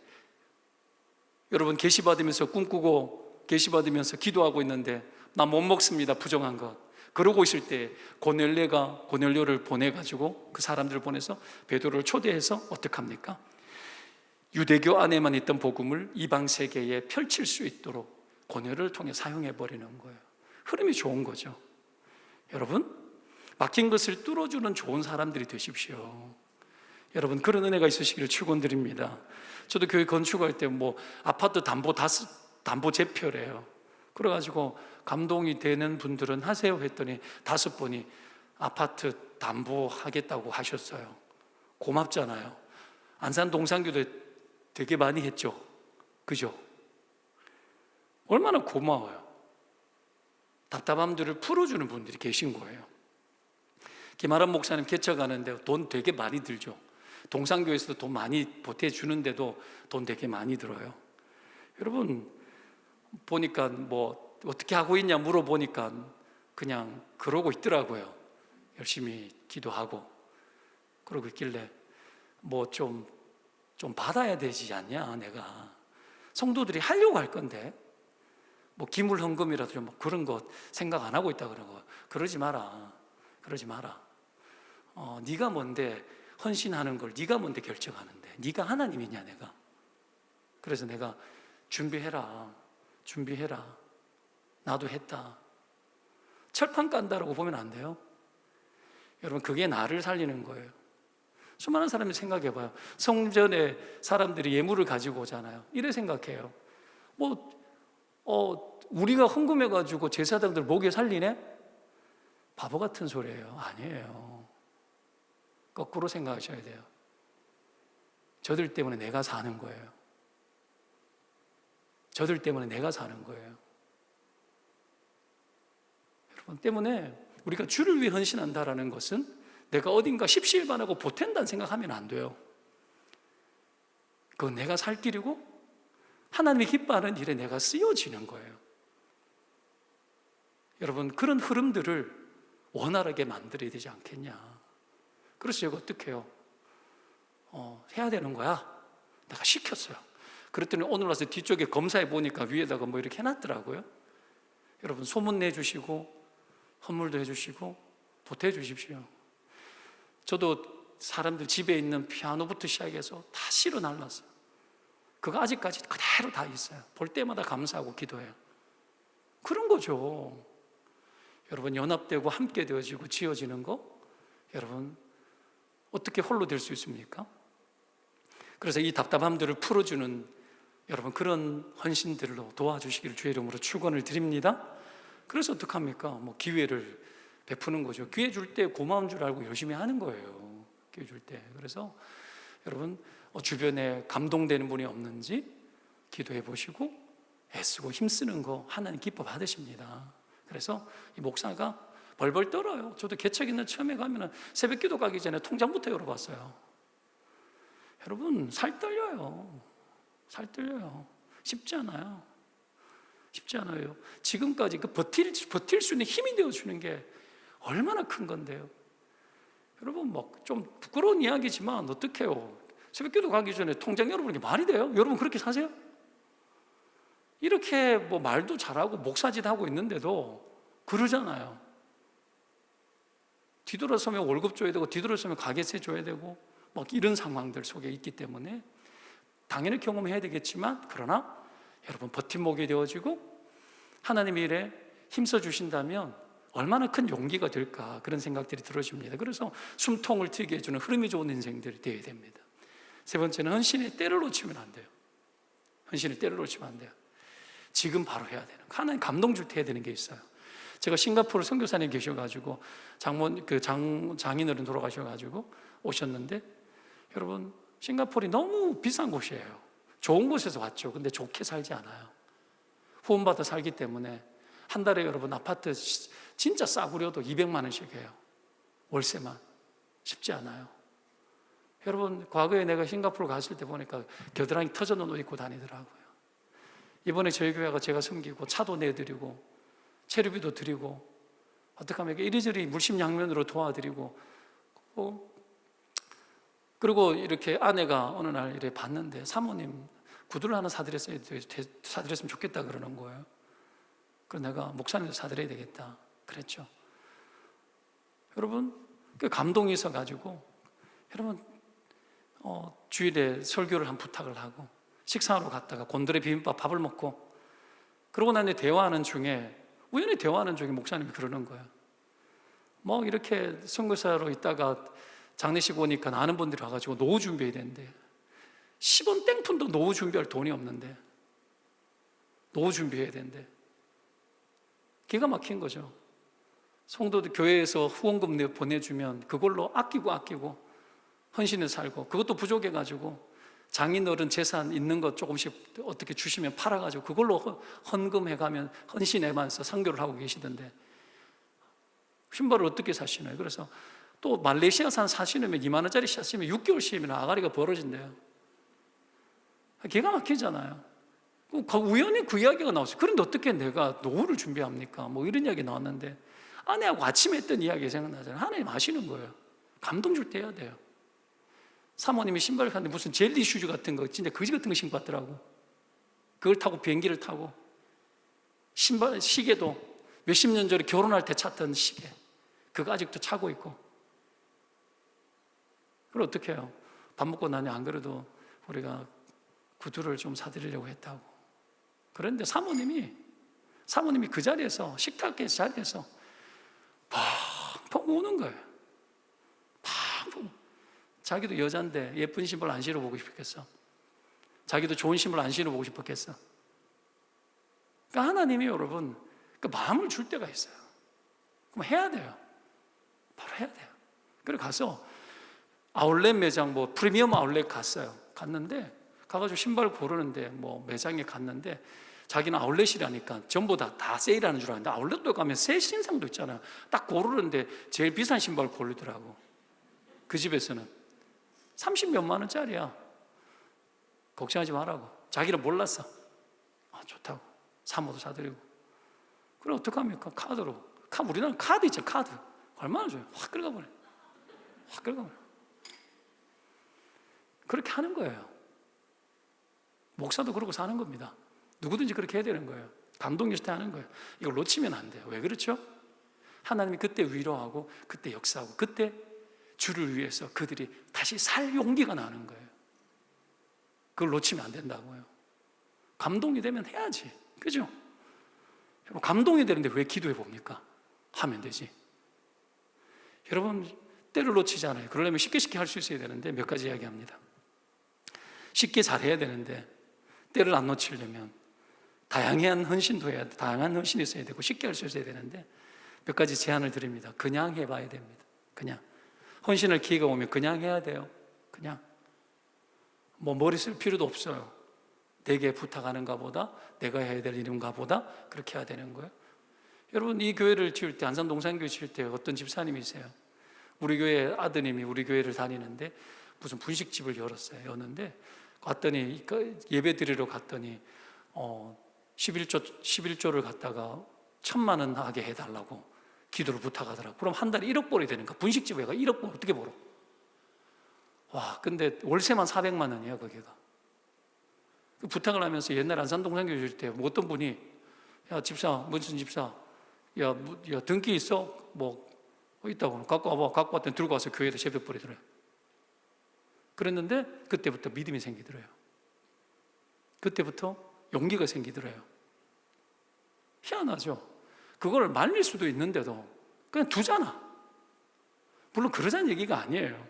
여러분 계시받으면서 꿈꾸고 계시받으면서 기도하고 있는데 나 못 먹습니다, 부정한 것. 그러고 있을 때 고넬료를 보내가지고 그 사람들을 보내서 베드로를 초대해서 어떻게 합니까? 유대교 안에만 있던 복음을 이방 세계에 펼칠 수 있도록 고넬료를 통해 사용해 버리는 거예요. 흐름이 좋은 거죠. 여러분, 막힌 것을 뚫어주는 좋은 사람들이 되십시오. 여러분, 그런 은혜가 있으시기를 축원드립니다. 저도 교회 건축할 때 뭐 아파트 담보 제표래요. 그래가지고 감동이 되는 분들은 하세요 했더니 5분이 아파트 담보하겠다고 하셨어요. 고맙잖아요. 안산 동산교도 되게 많이 했죠. 그죠? 얼마나 고마워요. 답답함들을 풀어주는 분들이 계신 거예요. 김아람 목사님 개척하는데 돈 되게 많이 들죠. 동산교에서도 돈 많이 보태주는데도 돈 되게 많이 들어요. 여러분 보니까 뭐 어떻게 하고 있냐 물어보니까 그냥 그러고 있더라고요. 열심히 기도하고 그러고 있길래 뭐 좀 받아야 되지 않냐. 내가 성도들이 하려고 할 건데 뭐 기물 헌금이라도 좀 그런 거 생각 안 하고 있다 그런 거. 그러지 마라. 네가 뭔데 헌신하는 걸 네가 뭔데 결정하는데 네가 하나님이냐 내가. 그래서 내가 준비해라. 나도 했다. 철판 깐다라고 보면 안 돼요. 여러분 그게 나를 살리는 거예요. 수많은 사람이 생각해 봐요. 성전에 사람들이 예물을 가지고 오잖아요. 이래 생각해요. 우리가 헌금해 가지고 제사장들 목에 살리네? 바보 같은 소리예요. 아니에요. 거꾸로 생각하셔야 돼요. 저들 때문에 내가 사는 거예요. 저들 때문에 내가 사는 거예요. 여러분 때문에 우리가 주를 위해 헌신한다라는 것은 내가 어딘가 십시일반하고 보탠다는 생각하면 안 돼요. 그건 내가 살 길이고 하나님이 기뻐하는 일에 내가 쓰여지는 거예요. 여러분 그런 흐름들을 원활하게 만들어야 되지 않겠냐. 그래서 제가 어떻게 해요? 해야 되는 거야. 내가 시켰어요. 그랬더니 오늘 와서 뒤쪽에 검사해 보니까 위에다가 뭐 이렇게 해놨더라고요. 여러분 소문 내주시고 헌물도 해주시고 보태 주십시오. 저도 사람들 집에 있는 피아노부터 시작해서 다 실어 날랐어요. 그거 아직까지 그대로 다 있어요. 볼 때마다 감사하고 기도해요. 그런 거죠. 여러분 연합되고 함께 되어지고 지어지는 거 여러분 어떻게 홀로 될 수 있습니까? 그래서 이 답답함들을 풀어주는 여러분 그런 헌신들로 도와주시기를 주의 이름으로 축원을 드립니다. 그래서 어떡합니까? 기회를 베푸는 거죠. 기회 줄 때 고마운 줄 알고 열심히 하는 거예요. 기회 줄 때. 그래서 여러분 주변에 감동되는 분이 없는지 기도해 보시고 애쓰고 힘쓰는 거 하나님 기뻐 받으십니다. 그래서 이 목사가 벌벌 떨어요. 저도 개척 있는 처음에 가면 새벽 기도 가기 전에 통장부터 열어봤어요. 여러분 살 떨려요. 살 떨려요. 쉽지 않아요. 쉽지 않아요. 지금까지 버틸 수 있는 힘이 되어주는 게 얼마나 큰 건데요. 여러분 좀 부끄러운 이야기지만 어떡해요. 새벽기도 가기 전에 통장 열어보는 게 말이 돼요? 여러분 그렇게 사세요? 이렇게 말도 잘하고 목사짓 하고 있는데도 그러잖아요. 뒤돌아서면 월급 줘야 되고 뒤돌아서면 가게세 줘야 되고 이런 상황들 속에 있기 때문에 당연히 경험해야 되겠지만 그러나 여러분 버팀목이 되어지고 하나님의 일에 힘써 주신다면 얼마나 큰 용기가 될까 그런 생각들이 들어집니다. 그래서 숨통을 트이게 해주는 흐름이 좋은 인생들이 되어야 됩니다. 세 번째는 헌신의 때를 놓치면 안 돼요. 헌신의 때를 놓치면 안 돼요. 지금 바로 해야 되는 거. 하나님 감동 줄 때 해야 되는 게 있어요. 제가 싱가포르 선교사님 계셔가지고 장인어른 돌아가셔가지고 오셨는데 여러분 싱가포르이 너무 비싼 곳이에요. 좋은 곳에서 왔죠. 근데 좋게 살지 않아요. 후원받아 살기 때문에 한 달에 여러분 아파트 진짜 싸구려도 200만 원씩 해요. 월세만. 쉽지 않아요. 여러분 과거에 내가 싱가포르 갔을 때 보니까 겨드랑이 터져놓은 옷 입고 다니더라고요. 이번에 저희 교회가 제가 섬기고 차도 내드리고 체류비도 드리고 어떻게 하면 이리저리 물심양면으로 도와드리고 그리고 이렇게 아내가 어느 날 이래 봤는데 사모님 구두를 하나 사드렸으면 좋겠다 그러는 거예요. 그래서 내가 목사님도 사드려야 되겠다 그랬죠. 여러분 그 감동이 있어가지고 여러분 주일에 설교를 한 부탁을 하고 식사하러 갔다가 곤드레 비빔밥 밥을 먹고 그러고 난 뒤에 우연히 대화하는 중에 목사님이 그러는 거예요. 이렇게 선교사로 있다가 장례식 오니까 아는 분들이 와가지고 노후 준비해야 되는데 10원 땡푼도 노후 준비할 돈이 없는데 노후 준비해야 되는데 기가 막힌 거죠. 성도들 교회에서 후원금 보내주면 그걸로 아끼고 헌신을 살고 그것도 부족해가지고 장인어른 재산 있는 것 조금씩 어떻게 주시면 팔아가지고 그걸로 헌금해가면 헌신해가면서 선교를 하고 계시던데 신발을 어떻게 사시나요? 그래서 또 말레이시아산 사시려면 2만 원짜리 사시면 6개월 쉬면 아가리가 벌어진대요. 기가 막히잖아요. 우연히 그 이야기가 나왔어요. 그런데 어떻게 내가 노후를 준비합니까? 이런 이야기 나왔는데 아내하고 아침에 했던 이야기 생각나잖아요. 하나님 아시는 거예요. 감동 줄 때 해야 돼요. 사모님이 신발을 샀는데 무슨 젤리 슈즈 같은 거 진짜 거지 같은 거 신고 왔더라고. 그걸 타고 비행기를 타고 시계도 몇십 년 전에 결혼할 때 찼던 시계 그거 아직도 차고 있고. 그걸 어떻게 해요? 밥 먹고 나니 안 그래도 우리가 구두를 좀 사드리려고 했다고. 그런데 사모님이 그 자리에서 식탁 자리에서 펑펑 우는 거예요. 펑펑. 자기도 여잔데 예쁜 신발 안 신어보고 싶겠어? 자기도 좋은 신발 안 신어보고 싶었겠어? 그러니까 하나님이 여러분 그 마음을 줄 때가 있어요. 그럼 해야 돼요. 바로 해야 돼요. 그래 가서 아울렛 매장 뭐 프리미엄 아울렛 갔어요. 갔는데 가가지고 신발 고르는데 뭐 매장에 갔는데 자기는 아울렛이라니까 전부 다 세일하는 줄 알았는데 아울렛도 가면 새 신상도 있잖아요. 딱 고르는데 제일 비싼 신발 고르더라고. 그 집에서는 30몇만 원짜리야. 걱정하지 말라고. 자기는 몰랐어. 아, 좋다고. 사모도 사드리고. 그래 어떡합니까? 카드로. 우리나라는 카드 있죠. 카드. 얼마나 줘요? 확 긁어버려. 확 긁어버려. 그렇게 하는 거예요. 목사도 그러고 사는 겁니다. 누구든지 그렇게 해야 되는 거예요. 감동 있을 때 하는 거예요. 이걸 놓치면 안 돼요. 왜 그렇죠? 하나님이 그때 위로하고 그때 역사하고 그때 주를 위해서 그들이 다시 살 용기가 나는 거예요. 그걸 놓치면 안 된다고요. 감동이 되면 해야지. 그죠? 감동이 되는데 왜 기도해 봅니까? 하면 되지. 여러분 때를 놓치잖아요. 그러려면 쉽게 할 수 있어야 되는데 몇 가지 이야기합니다. 쉽게 잘해야 되는데 때를 안 놓치려면 다양한 헌신도 해야 돼. 다양한 헌신이 있어야 되고 쉽게 할 수 있어야 되는데 몇 가지 제안을 드립니다. 그냥 해봐야 됩니다. 그냥 헌신할 기회가 오면 그냥 해야 돼요. 그냥 뭐 머리 쓸 필요도 없어요. 내게 부탁하는가 보다 내가 해야 될 일인가 보다 그렇게 해야 되는 거예요. 여러분 이 교회를 지을 때 안산동산교회 지을 때 어떤 집사님이세요. 우리 교회 아드님이 우리 교회를 다니는데 무슨 분식집을 열었어요. 였는데 갔더니 예배 드리러 갔더니 11조를 갖다가 1,000만 원 하게 해달라고 기도를 부탁하더라고. 그럼 한 달에 1억 벌이 되니까 분식집 회가 1억 벌 어떻게 벌어? 와, 근데 월세만 400만 원이야 거기가. 그 부탁을 하면서 옛날 안산동산교회 줄 때 어떤 분이 야 집사 무슨 집사 야 등기 있어? 뭐 있다고 갖고 와봐. 갖고 왔더니 들고 와서 교회에다 새벽 버리더래요. 그랬는데 그때부터 믿음이 생기더래요. 그때부터 용기가 생기더래요. 희한하죠? 그걸 말릴 수도 있는데도 그냥 두잖아. 물론 그러자는 얘기가 아니에요.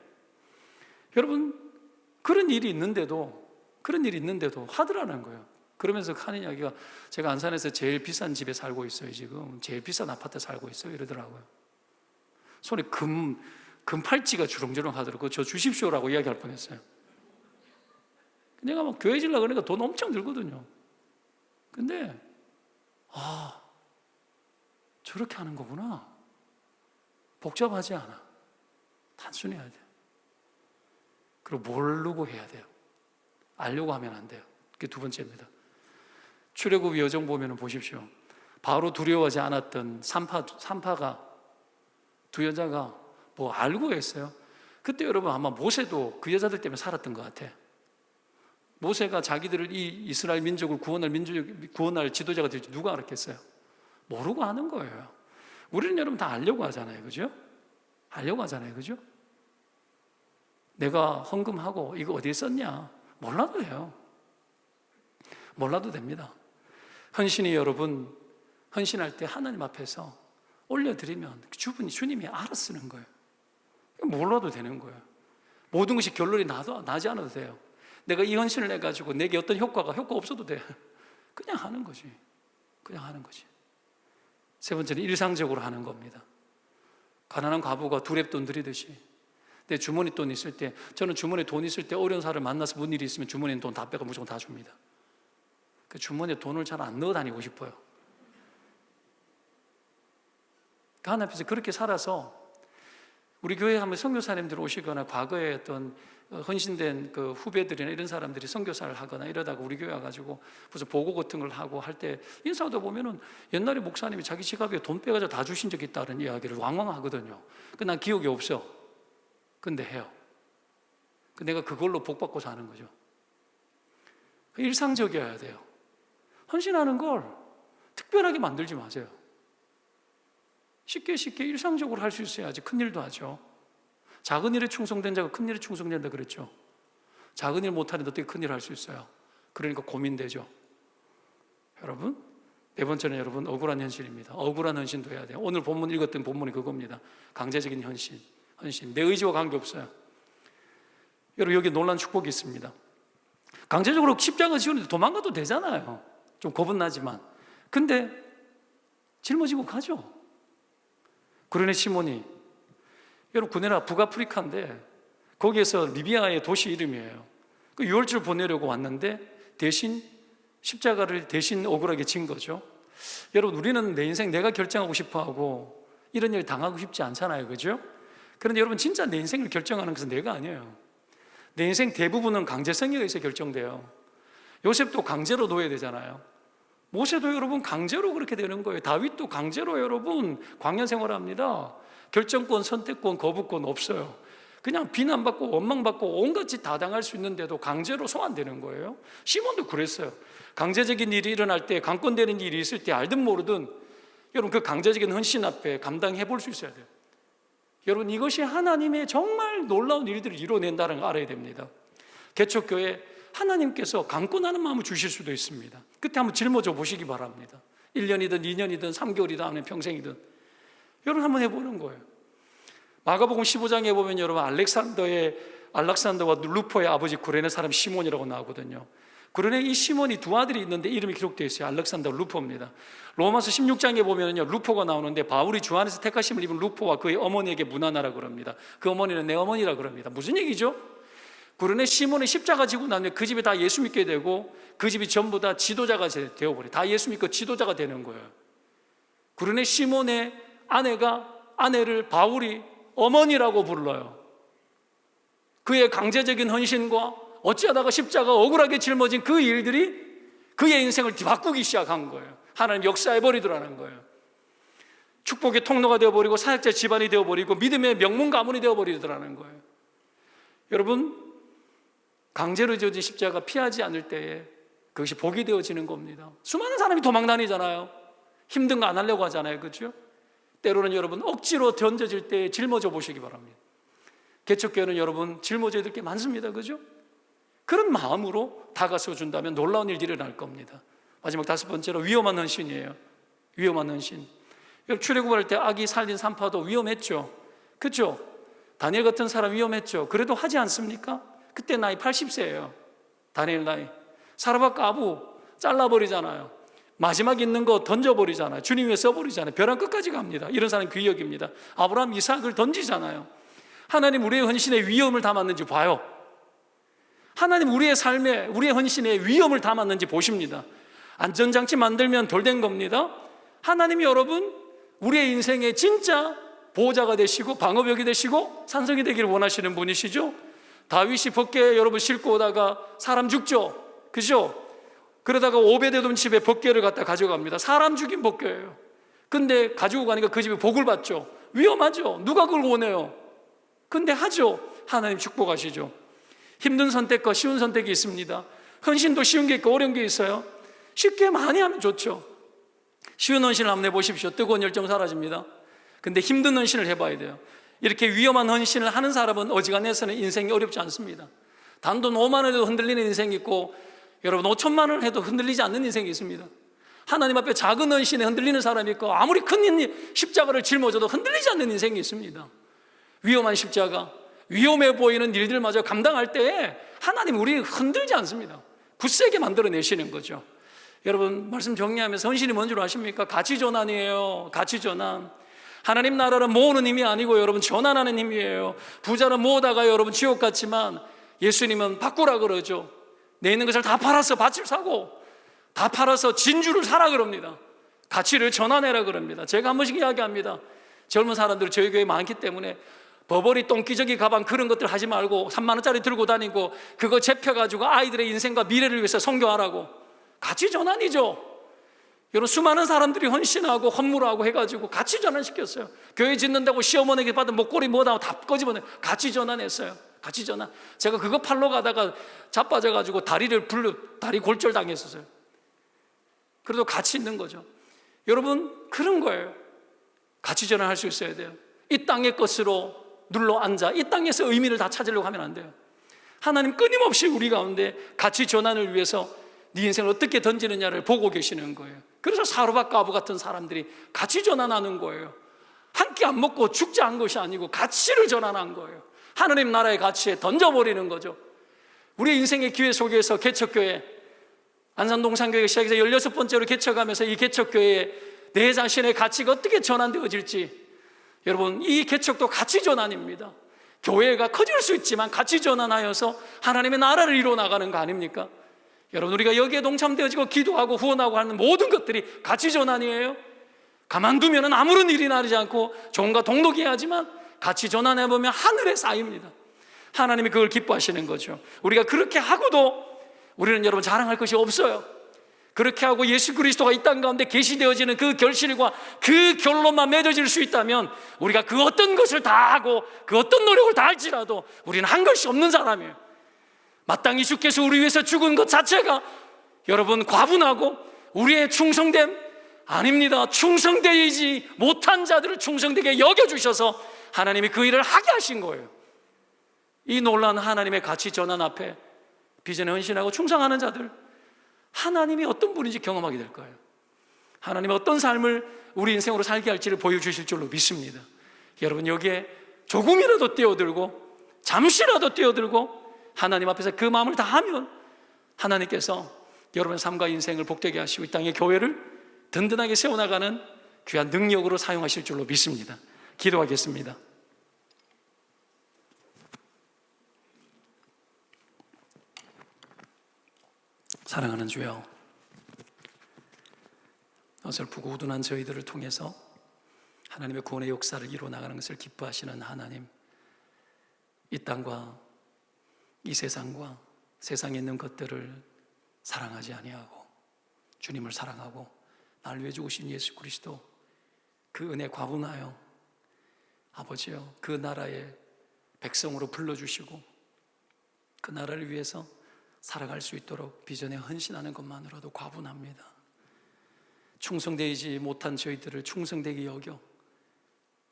여러분 그런 일이 있는데도 하더라는 거예요. 그러면서 하는 이야기가 제가 안산에서 제일 비싼 집에 살고 있어요. 지금 제일 비싼 아파트 살고 있어요. 이러더라고요. 손에 금팔찌가 주렁주렁 하더라고요. 저 주십시오라고 이야기할 뻔했어요. 내가 막 교회 지려고 그러니까 돈 엄청 들거든요. 근데 저렇게 하는 거구나. 복잡하지 않아. 단순해야 돼요. 그리고 모르고 해야 돼요. 알려고 하면 안 돼요. 그게 두 번째입니다. 출애굽 여정 보면 보십시오. 바로 두려워하지 않았던 산파가 두 여자가 뭐 알고 했어요. 그때 여러분 아마 모세도 그 여자들 때문에 살았던 것 같아. 모세가 자기들을 이 이스라엘 민족을 구원할 지도자가 될지 누가 알았겠어요? 모르고 하는 거예요. 우리는 여러분 다 알려고 하잖아요. 그죠? 알려고 하잖아요. 그죠? 내가 헌금하고 이거 어디에 썼냐? 몰라도 돼요. 몰라도 됩니다. 헌신이 여러분 헌신할 때 하나님 앞에서 올려드리면 주님이 알아 쓰는 거예요. 몰라도 되는 거예요. 모든 것이 결론이 나지 않아도 돼요. 내가 이 헌신을 해가지고 내게 어떤 효과 없어도 돼. 그냥 하는 거지. 그냥 하는 거지. 세 번째는 일상적으로 하는 겁니다. 가난한 과부가 두랩돈 드리듯이 내 주머니 돈 있을 때, 저는 주머니에 돈 있을 때 어려운 사람을 만나서 뭔 일이 있으면 주머니에 돈 다 빼고 무조건 다 줍니다. 그 주머니에 돈을 잘 안 넣어 다니고 싶어요. 그 하나님 앞에서 그렇게 살아서 우리 교회에 한번 선교사님들 오시거나 과거에 어떤 헌신된 그 후배들이나 이런 사람들이 선교사를 하거나 이러다가 우리 교회 와가지고 무슨 보고 같은 걸 하고 할 때 인사하다 보면은 옛날에 목사님이 자기 지갑에 돈 빼가지고 다 주신 적이 있다는 이야기를 왕왕 하거든요. 난 기억이 없어. 근데 해요. 내가 그걸로 복 받고 사는 거죠. 일상적이어야 돼요. 헌신하는 걸 특별하게 만들지 마세요. 쉽게 일상적으로 할 수 있어야지 큰 일도 하죠. 작은 일에 충성된 자가 큰 일에 충성된다 그랬죠. 작은 일 못하는데 어떻게 큰 일을 할 수 있어요? 그러니까 고민되죠. 여러분, 네 번째는 여러분 억울한 현실입니다. 억울한 헌신도 해야 돼요. 오늘 본문 읽었던 본문이 그겁니다. 강제적인 헌신. 내 의지와 관계없어요. 여러분 여기 놀란 축복이 있습니다. 강제적으로 십자가 지우는데 도망가도 되잖아요. 좀 겁은 나지만. 근데 짊어지고 가죠. 구레네 시몬이, 여러분 구레네가 북아프리카인데 거기에서 리비아의 도시 이름이에요. 그 유월절 보내려고 왔는데 대신 십자가를 대신 억울하게 진 거죠. 여러분 우리는 내 인생 내가 결정하고 싶어하고 이런 일 당하고 싶지 않잖아요, 그죠? 그런데 여러분 진짜 내 인생을 결정하는 것은 내가 아니에요. 내 인생 대부분은 강제성에 의해서 결정돼요. 요셉도 강제로 놓여야 되잖아요. 모세도 여러분 강제로 그렇게 되는 거예요. 다윗도 강제로 여러분 광야 생활합니다. 결정권, 선택권, 거부권 없어요. 그냥 비난받고 원망받고 온갖 짓 다 당할 수 있는데도 강제로 소환되는 거예요. 시몬도 그랬어요. 강제적인 일이 일어날 때, 강권되는 일이 있을 때 알든 모르든 여러분 그 강제적인 헌신 앞에 감당해 볼 수 있어야 돼요. 여러분 이것이 하나님의 정말 놀라운 일들을 이뤄낸다는 걸 알아야 됩니다. 개척교회 하나님께서 강권하는 마음을 주실 수도 있습니다. 그때 한번 짊어져 보시기 바랍니다. 1년이든 2년이든 3개월이든 아니면 평생이든 여러분 한번 해보는 거예요. 마가복음 15장에 보면 여러분 알렉산더와 루포의 아버지 구레네 사람 시몬이라고 나오거든요. 구레네 이 시몬이 두 아들이 있는데 이름이 기록되어 있어요. 알렉산더, 루포입니다. 로마서 16장에 보면요 루포가 나오는데 바울이 주 안에서 택하심을 입은 루포와 그의 어머니에게 문안하라고 그럽니다. 그 어머니는 내 어머니라고 그럽니다. 무슨 얘기죠? 구레네 시몬이 십자가 지고 나면 그 집에 다 예수 믿게 되고 그 집이 전부 다 지도자가 되어버려요. 다 예수 믿고 지도자가 되는 거예요. 구레네 시몬의 아내를 바울이 어머니라고 불러요. 그의 강제적인 헌신과 어찌하다가 십자가 억울하게 짊어진 그 일들이 그의 인생을 바꾸기 시작한 거예요. 하나님 역사해버리더라는 거예요. 축복의 통로가 되어버리고 사역자 집안이 되어버리고 믿음의 명문 가문이 되어버리더라는 거예요. 여러분 강제로 지어진 십자가 피하지 않을 때에 그것이 복이 되어지는 겁니다. 수많은 사람이 도망 다니잖아요. 힘든 거 안 하려고 하잖아요, 그렇죠? 때로는 여러분 억지로 던져질 때 짊어져 보시기 바랍니다. 개척교회는 여러분 짊어져야 될 게 많습니다, 그죠? 그런 마음으로 다가서 준다면 놀라운 일들이 일어날 겁니다. 마지막 5번째로 위험한 헌신이에요. 위험한 헌신. 출애굽할 때 아기 살린 산파도 위험했죠, 그렇죠? 다니엘 같은 사람 위험했죠. 그래도 하지 않습니까? 그때 나이 80세예요. 다니엘 나이. 사르밧 까부 잘라버리잖아요. 마지막 있는 거 던져버리잖아요. 주님 위해 써버리잖아요. 벼랑 끝까지 갑니다. 이런 사람이 귀역입니다. 아브라함 이삭을 던지잖아요. 하나님 우리의 헌신에 위험을 담았는지 봐요. 하나님 우리의 삶에 우리의 헌신에 위험을 담았는지 보십니다. 안전장치 만들면 덜 된 겁니다. 하나님이 여러분 우리의 인생에 진짜 보호자가 되시고 방어벽이 되시고 산성이 되기를 원하시는 분이시죠. 다윗이 벗게 여러분 싣고 오다가 사람 죽죠, 그죠? 그러다가 오베데돔 집에 벗개를 갖다 가져갑니다. 사람 죽인 벗개예요. 근데 가지고 가니까 그 집에 복을 받죠. 위험하죠. 누가 그걸 원해요? 근데 하죠. 하나님 축복하시죠. 힘든 선택과 쉬운 선택이 있습니다. 헌신도 쉬운 게 있고 어려운 게 있어요. 쉽게 많이 하면 좋죠. 쉬운 헌신을 한번 해보십시오. 뜨거운 열정 사라집니다. 근데 힘든 헌신을 해봐야 돼요. 이렇게 위험한 헌신을 하는 사람은 어지간해서는 인생이 어렵지 않습니다. 단돈 5만 원에도 흔들리는 인생이 있고 여러분 5천만 원을 해도 흔들리지 않는 인생이 있습니다. 하나님 앞에 작은 헌신에 흔들리는 사람이 있고 아무리 큰 십자가를 짊어져도 흔들리지 않는 인생이 있습니다. 위험한 십자가, 위험해 보이는 일들마저 감당할 때에 하나님 우리 흔들지 않습니다. 굳세게 만들어내시는 거죠. 여러분 말씀 정리하면서 헌신이 뭔 줄 아십니까? 가치 전환이에요. 가치 전환. 하나님 나라는 모으는 힘이 아니고 여러분 전환하는 힘이에요. 부자는 모으다가 여러분 지옥 같지만 예수님은 바꾸라 그러죠. 내 있는 것을 다 팔아서 밭을 사고 다 팔아서 진주를 사라 그럽니다. 가치를 전환해라 그럽니다. 제가 한 번씩 이야기합니다. 젊은 사람들이 저희 교회에 많기 때문에 버버리 똥기저귀 가방 그런 것들 하지 말고 3만 원짜리 들고 다니고 그거 잡혀가지고 아이들의 인생과 미래를 위해서 선교하라고. 가치 전환이죠. 여러분 수많은 사람들이 헌신하고 헌물하고 해가지고 가치 전환시켰어요. 교회 짓는다고 시어머니에게 받은 목걸이 뭐다 다 꺼집어내 가치 전환했어요. 가치 전환. 제가 그거 팔러 가다가 자빠져가지고 다리 골절 당했었어요. 그래도 가치 있는 거죠. 여러분 그런 거예요. 가치 전환할 수 있어야 돼요. 이 땅의 것으로 눌러 앉아 이 땅에서 의미를 다 찾으려고 하면 안 돼요. 하나님 끊임없이 우리 가운데 가치 전환을 위해서 네 인생을 어떻게 던지느냐를 보고 계시는 거예요. 그래서 사르밧 가부 같은 사람들이 가치 전환하는 거예요. 한 끼 안 먹고 죽지 않은 것이 아니고 가치를 전환한 거예요. 하나님 나라의 가치에 던져버리는 거죠. 우리 인생의 기회 속에서 개척교회, 안산동산교회가 시작해서 16번째로 개척하면서 이 개척교회에 내 자신의 가치가 어떻게 전환되어질지, 여러분, 이 개척도 가치 전환입니다. 교회가 커질 수 있지만 가치 전환하여서 하나님의 나라를 이루어 나가는 거 아닙니까? 여러분, 우리가 여기에 동참되어지고 기도하고 후원하고 하는 모든 것들이 가치 전환이에요. 가만두면 아무런 일이 나지 않고 종과 동록해야 하지만 가치 전환해보면 하늘에 쌓입니다. 하나님이 그걸 기뻐하시는 거죠. 우리가 그렇게 하고도 우리는 여러분 자랑할 것이 없어요. 그렇게 하고 예수 그리스도가 이 땅 가운데 계시되어지는 그 결실과 그 결론만 맺어질 수 있다면 우리가 그 어떤 것을 다 하고 그 어떤 노력을 다 할지라도 우리는 한 것이 없는 사람이에요. 마땅히 주께서 우리 위해서 죽은 것 자체가 여러분 과분하고 우리의 충성됨 아닙니다. 충성되지 못한 자들을 충성되게 여겨주셔서 하나님이 그 일을 하게 하신 거예요. 이 놀라운 하나님의 가치 전환 앞에 비전에 헌신하고 충성하는 자들, 하나님이 어떤 분인지 경험하게 될 거예요. 하나님의 어떤 삶을 우리 인생으로 살게 할지를 보여주실 줄로 믿습니다. 여러분, 여기에 조금이라도 뛰어들고 잠시라도 뛰어들고 하나님 앞에서 그 마음을 다하면 하나님께서 여러분의 삶과 인생을 복되게 하시고 이 땅의 교회를 든든하게 세워나가는 귀한 능력으로 사용하실 줄로 믿습니다. 기도하겠습니다. 사랑하는 주여, 어설프고 우둔한 저희들을 통해서 하나님의 구원의 역사를 이루어 나가는 것을 기뻐하시는 하나님, 이 땅과 이 세상과 세상에 있는 것들을 사랑하지 아니하고 주님을 사랑하고 나를 위해 죽으신 예수 그리스도, 그 은혜 과분하여 아버지여 그 나라의 백성으로 불러주시고 그 나라를 위해서 살아갈 수 있도록 비전에 헌신하는 것만으로도 과분합니다. 충성되지 못한 저희들을 충성되게 여겨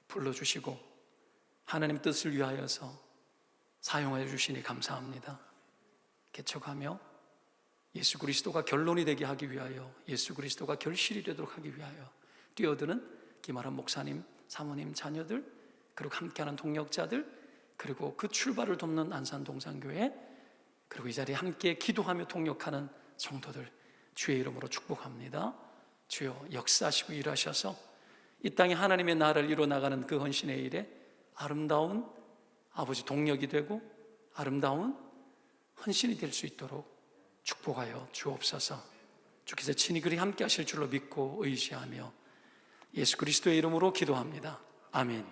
불러주시고 하나님 뜻을 위하여서 사용하여 주시니 감사합니다. 개척하며 예수 그리스도가 결론이 되게 하기 위하여, 예수 그리스도가 결실이 되도록 하기 위하여 뛰어드는 김아람 목사님, 사모님, 자녀들, 그리고 함께하는 동역자들, 그리고 그 출발을 돕는 안산동산교회, 그리고 이 자리에 함께 기도하며 동역하는 성도들 주의 이름으로 축복합니다. 주여 역사하시고 일하셔서 이 땅에 하나님의 나라를 이루어나가는 그 헌신의 일에 아름다운 아버지 동력이 되고 아름다운 헌신이 될 수 있도록 축복하여 주옵소서. 주께서 친히 그리 함께 하실 줄로 믿고 의지하며 예수 그리스도의 이름으로 기도합니다. 아멘.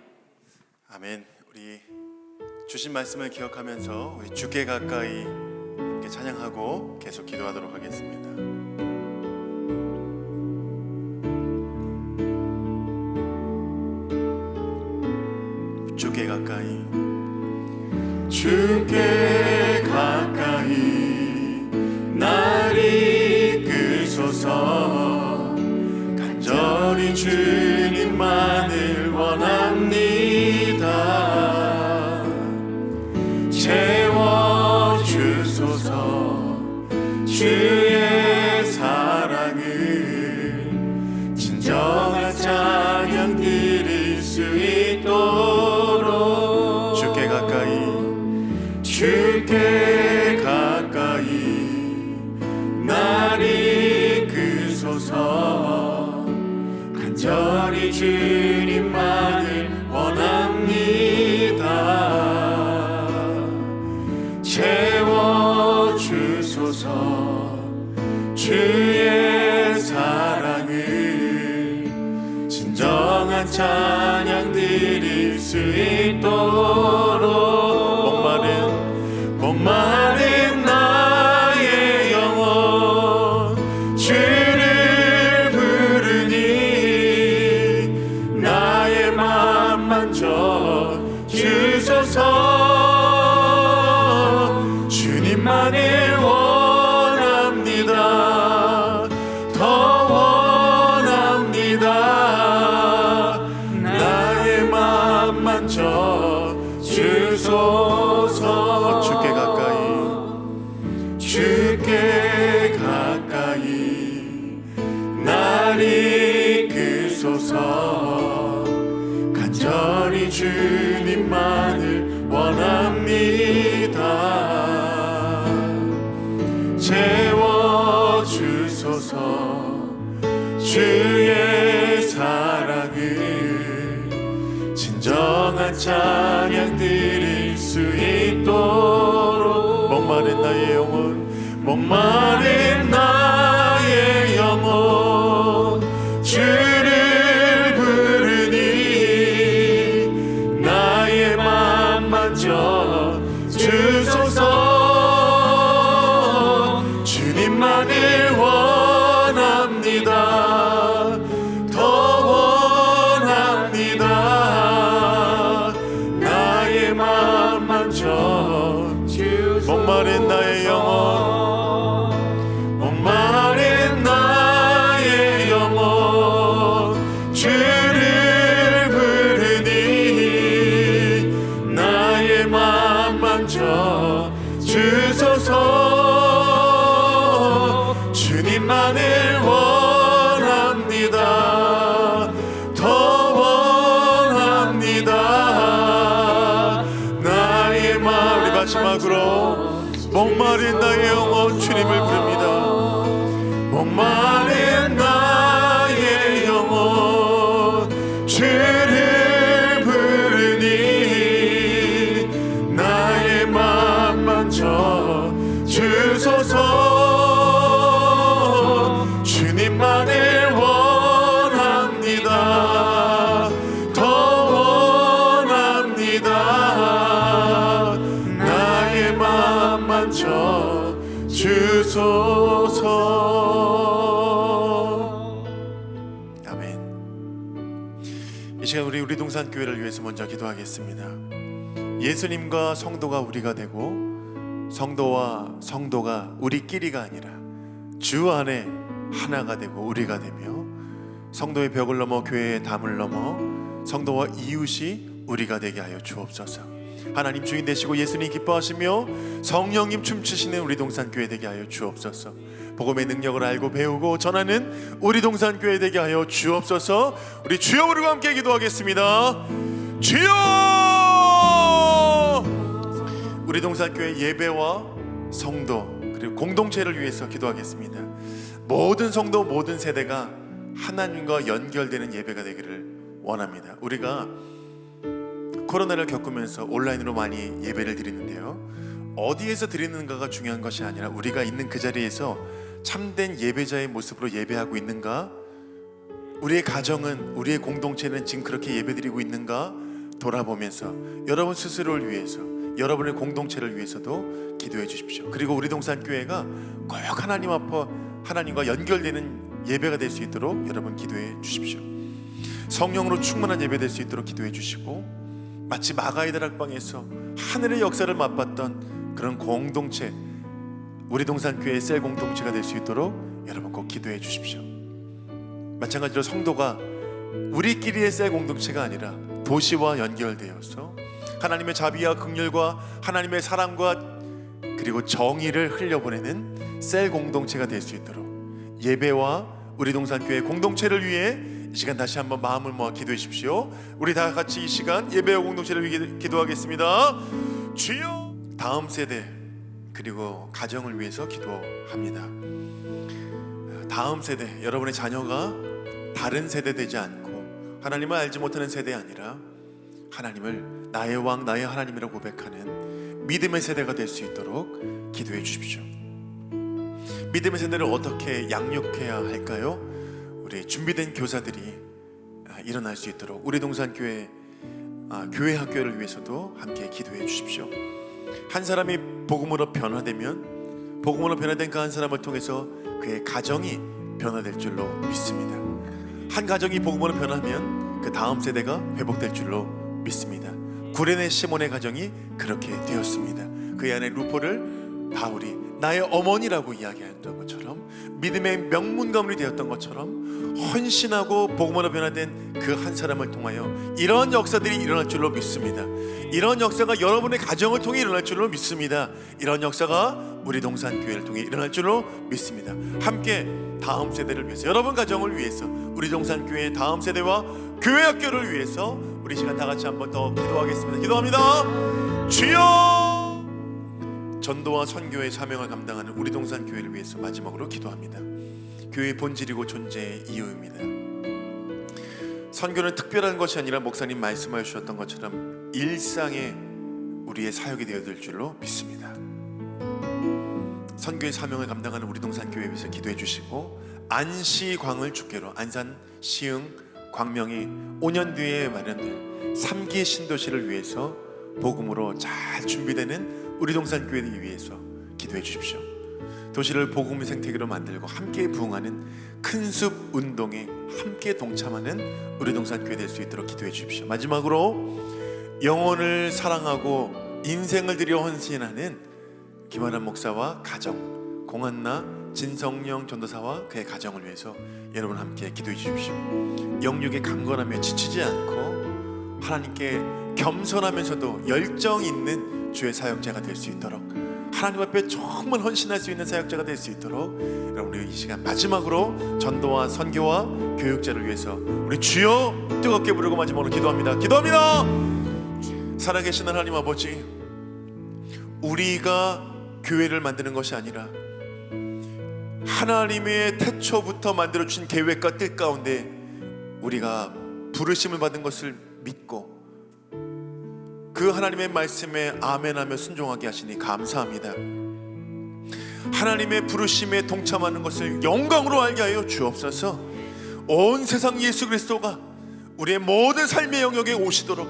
아멘. 우리 주신 말씀을 기억하면서 우리 주께 가까이 함께 찬양하고 계속 기도하도록 하겠습니다. 주께 가까이, 주께 가까이 날 이끄소서. 간절히 주님만을 원합니다. 채워주소서. 주의 사랑을 진정한 찬양 드릴 수 있도록 주께 가까이, 주께 가까이 날 이끄소서. 간절히 주님만을 원합니다. 채워주소서. 주의 사랑을 진정한 찬양 드릴 수 있도록 목마른 나의 영혼 주를 부르니 나의 맘 만져 주소서. 주님만을 원합니다. 더 원합니다. 나의 맘 만져 주소서. 주께 가까이, 주께 가까이 날 이끄소서. 간절히 주 주님만을 원합니다. 채워주소서 주의 사랑을 진정한 찬양 드릴 수 있도록 목마른 나의 영혼 목마른 나의 영혼 주를 부르니 나의 맘 만져 주소서 주님만을 원합니다. 더 원합니다. 나의 맘 만져 목마른 나의 영혼 목마른 나의 영혼 주를 부르니 나의 맘 만져 주소서 주님만을 원합니다. 더 원합니다. 나의 마음 우리 마지막으로 목마른 나의 영혼 주님을 부릅니다. 목마른 나의 영혼 주를 부르니 나의 맘 만져 주소서 주님만을 원합니다. 더 원합니다. 나의 맘 만져 주소서. 아멘. 이 시간 우리 동산교회를 위해서 먼저 기도하겠습니다. 예수님과 성도가 우리가 되고 성도와 성도가 우리끼리가 아니라 주 안에 하나가 되고 우리가 되며 성도의 벽을 넘어 교회의 담을 넘어 성도와 이웃이 우리가 되게 하여 주옵소서. 하나님 주인 되시고 예수님 기뻐하시며 성령님 춤추시는 우리 동산교회 되게 하여 주옵소서. 복음의 능력을 알고 배우고 전하는 우리 동산교회 되게 하여 주옵소서. 우리 주여 부르고 함께 기도하겠습니다. 주여! 우리 동산교회 예배와 성도 그리고 공동체를 위해서 기도하겠습니다. 모든 성도 모든 세대가 하나님과 연결되는 예배가 되기를 원합니다. 우리가 코로나를 겪으면서 온라인으로 많이 예배를 드리는데요, 어디에서 드리는가가 중요한 것이 아니라 우리가 있는 그 자리에서 참된 예배자의 모습으로 예배하고 있는가, 우리의 가정은 우리의 공동체는 지금 그렇게 예배드리고 있는가 돌아보면서 여러분 스스로를 위해서 여러분의 공동체를 위해서도 기도해 주십시오. 그리고 우리 동산교회가 꼭 하나님 앞에 하나님과 연결되는 예배가 될 수 있도록 여러분 기도해 주십시오. 성령으로 충만한 예배 될 수 있도록 기도해 주시고, 마치 마가의 다락방에서 하늘의 역사를 맛봤던 그런 공동체, 우리 동산교회의 셀 공동체가 될 수 있도록 여러분 꼭 기도해 주십시오. 마찬가지로 성도가 우리끼리의 셀 공동체가 아니라 도시와 연결되어서 하나님의 자비와 긍휼과 하나님의 사랑과 그리고 정의를 흘려보내는 셀 공동체가 될 수 있도록 예배와 우리 동산교회 공동체를 위해 이 시간 다시 한번 마음을 모아 기도해 주십시오. 우리 다 같이 이 시간 예배와 공동체를 위해 기도하겠습니다. 주여! 다음 세대 그리고 가정을 위해서 기도합니다. 다음 세대, 여러분의 자녀가 다른 세대 되지 않고 하나님을 알지 못하는 세대 아니라 하나님을 나의 왕 나의 하나님이라고 고백하는 믿음의 세대가 될 수 있도록 기도해 주십시오. 믿음의 세대를 어떻게 양육해야 할까요? 우리 준비된 교사들이 일어날 수 있도록 우리 동산교회 교회 학교를 위해서도 함께 기도해 주십시오. 한 사람이 복음으로 변화되면 복음으로 변화된 그 한 사람을 통해서 그의 가정이 변화될 줄로 믿습니다. 한 가정이 복음으로 변하면 그 다음 세대가 회복될 줄로 믿습니다. 구레네 시몬의 가정이 그렇게 되었습니다. 그의 아내 루포를 바울이 나의 어머니라고 이야기했던 것처럼, 믿음의 명문가문이 되었던 것처럼 헌신하고 복음으로 변화된 그 한 사람을 통하여 이런 역사들이 일어날 줄로 믿습니다. 이런 역사가 여러분의 가정을 통해 일어날 줄로 믿습니다. 이런 역사가 우리 동산교회를 통해 일어날 줄로 믿습니다. 함께 다음 세대를 위해서, 여러분 가정을 위해서, 우리 동산교회의 다음 세대와 교회 학교를 위해서 우리 우리 시간 다 같이 한번 더 기도하겠습니다. 기도합니다. 주여, 전도와 선교의 사명을 감당하는 우리 동산 교회를 위해서 마지막으로 기도합니다. 교회의 본질이고 존재의 이유입니다. 선교는 특별한 것이 아니라 목사님 말씀하여 주셨던 것처럼 일상의 우리의 사역이 되어질 줄로 믿습니다. 선교의 사명을 감당하는 우리 동산 교회에 위해서 기도해 주시고, 안시광을 주께로 안산, 시흥, 광명이 5년 뒤에 마련될 3기 신도시를 위해서 복음으로 잘 준비되는 우리 동산 교회를 위해서 기도해 주십시오. 도시를 복음의 생태계로 만들고 함께 부흥하는 큰 숲 운동에 함께 동참하는 우리 동산 교회 될 수 있도록 기도해 주십시오. 마지막으로 영혼을 사랑하고 인생을 들여 헌신하는 김환환 목사와 가정, 공한나 진성령 전도사와 그의 가정을 위해서 여러분 함께 기도해 주십시오. 영육의 강건함에 지치지 않고 하나님께 겸손하면서도 열정 있는 주의 사역자가 될 수 있도록, 하나님 앞에 정말 헌신할 수 있는 사역자가 될 수 있도록 여러분, 우리 이 시간 마지막으로 전도와 선교와 교육자를 위해서 우리 주여 뜨겁게 부르고 마지막으로 기도합니다. 기도합니다. 살아계신 하나님 아버지, 우리가 교회를 만드는 것이 아니라 하나님의 태초부터 만들어주신 계획과 뜻 가운데 우리가 부르심을 받은 것을 믿고 그 하나님의 말씀에 아멘하며 순종하게 하시니 감사합니다. 하나님의 부르심에 동참하는 것을 영광으로 알게 하여 주옵소서. 온 세상 예수 그리스도가 우리의 모든 삶의 영역에 오시도록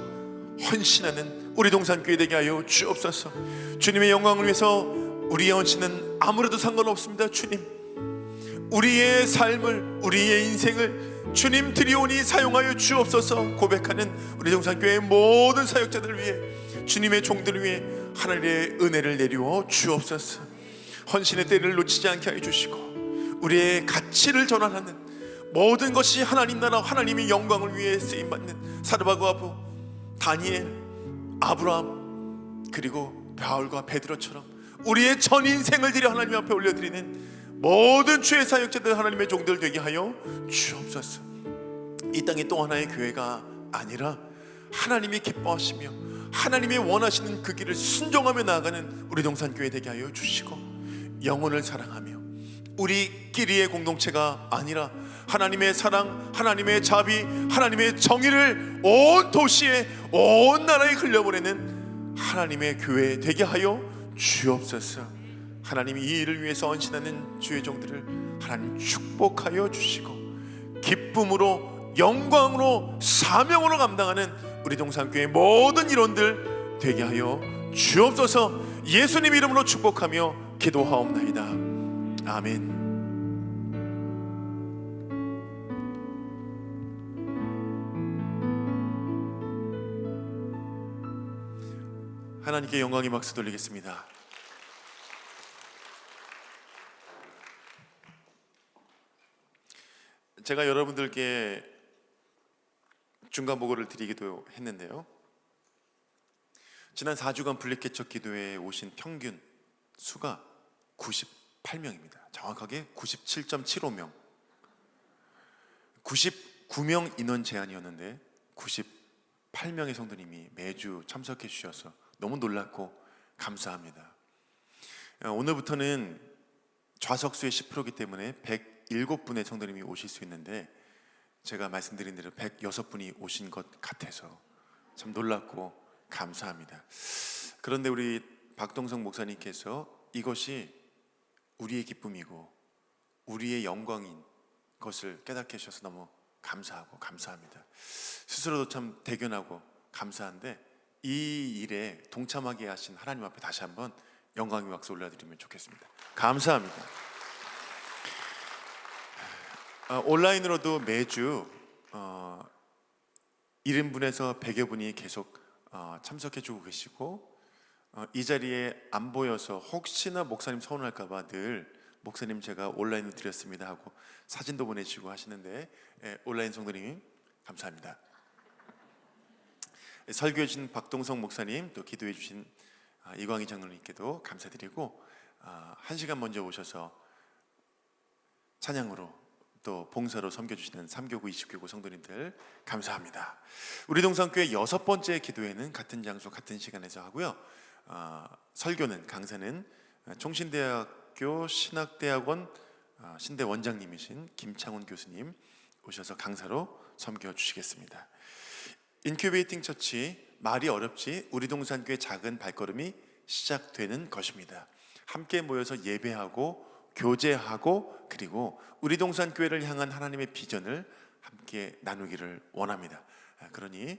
헌신하는 우리 동산교회 되게 하여 주옵소서. 주님의 영광을 위해서 우리의 헌신은 아무래도 상관없습니다. 주님, 우리의 삶을, 우리의 인생을 주님 드리오니 사용하여 주옵소서. 고백하는 우리 동산교회의 모든 사역자들을 위해, 주님의 종들을 위해 하나님의 은혜를 내리워 주옵소서. 헌신의 때를 놓치지 않게 하여 주시고 우리의 가치를 전환하는 모든 것이 하나님 나라, 하나님의 영광을 위해 쓰임받는 사르바고 아부, 다니엘, 아브라함, 그리고 바울과 베드로처럼 우리의 전 인생을 들여 하나님 앞에 올려드리는 모든 주의 사역자들, 하나님의 종들 되게 하여 주옵소서. 이 땅이 또 하나의 교회가 아니라 하나님이 기뻐하시며 하나님이 원하시는 그 길을 순종하며 나아가는 우리 동산교회 되게 하여 주시고, 영혼을 사랑하며 우리끼리의 공동체가 아니라 하나님의 사랑, 하나님의 자비, 하나님의 정의를 온 도시에, 온 나라에 흘려보내는 하나님의 교회 되게 하여 주옵소서. 하나님이 이 일을 위해서 헌신하는 주의 종들을 하나님 축복하여 주시고 기쁨으로, 영광으로, 사명으로 감당하는 우리 동산교회의 모든 일원들 되게 하여 주옵소서. 예수님 이름으로 축복하며 기도하옵나이다. 아멘. 하나님께 영광의 박수 돌리겠습니다. 제가 여러분들께 중간 보고를 드리기도 했는데요, 지난 4주간 분리개척 기도회에 오신 평균 수가 98명입니다. 정확하게 97.75명. 99명 인원 제한이었는데 98명의 성도님이 매주 참석해 주셔서 너무 놀랐고 감사합니다. 오늘부터는 좌석수의 10%이기 때문에 107분의 성도님이 오실 수 있는데, 제가 말씀드린 대로 106분이 오신 것 같아서 참 놀랐고 감사합니다. 그런데 우리 박동성 목사님께서 이것이 우리의 기쁨이고 우리의 영광인 것을 깨닫게 하셔서 너무 감사하고 감사합니다. 스스로도 참 대견하고 감사한데, 이 일에 동참하게 하신 하나님 앞에 다시 한번 영광의 박수 올려드리면 좋겠습니다. 감사합니다. 온라인으로도 매주 1인분에서 100여 분이 계속 참석해주고 계시고, 이 자리에 안 보여서 혹시나 목사님 서운할까봐 늘 목사님 제가 온라인으로 드렸습니다 하고 사진도 보내주시고 하시는데, 온라인 성도님 감사합니다. 설교해 주신 박동성 목사님, 또 기도해 주신 이광희 장로님께도 감사드리고, 1시간 먼저 오셔서 찬양으로 또 봉사로 섬겨주시는 3교구 20교구 성도님들 감사합니다. 우리 동산교회 6번째 기도회는 같은 장소 같은 시간에서 하고요. 설교는 강사는 총신대학교 신학대학원 신대 원장님이신 김창훈 교수님 오셔서 강사로 섬겨주시겠습니다. 인큐베이팅 처치, 말이 어렵지 우리 동산교회 작은 발걸음이 시작되는 것입니다. 함께 모여서 예배하고 교제하고 그리고 우리 동산교회를 향한 하나님의 비전을 함께 나누기를 원합니다. 그러니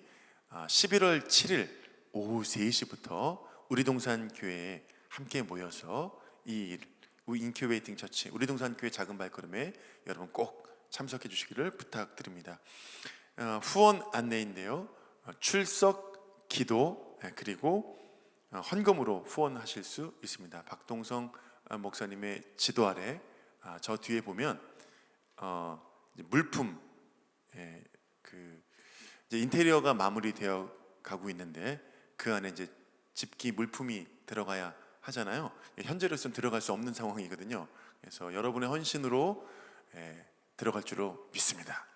11월 7일 오후 3시부터 우리 동산교회에 함께 모여서 이 인큐베이팅 처치 우리 동산교회 작은 발걸음에 여러분 꼭 참석해 주시기를 부탁드립니다. 후원 안내인데요. 출석, 기도 그리고 헌금으로 후원하실 수 있습니다. 박동성 목사님의 지도 아래 저 뒤에 보면 물품 이제 인테리어가 마무리되어 가고 있는데 그 안에 이제 집기 물품이 들어가야 하잖아요. 현재로서는 들어갈 수 없는 상황이거든요. 그래서 여러분의 헌신으로 들어갈 줄로 믿습니다.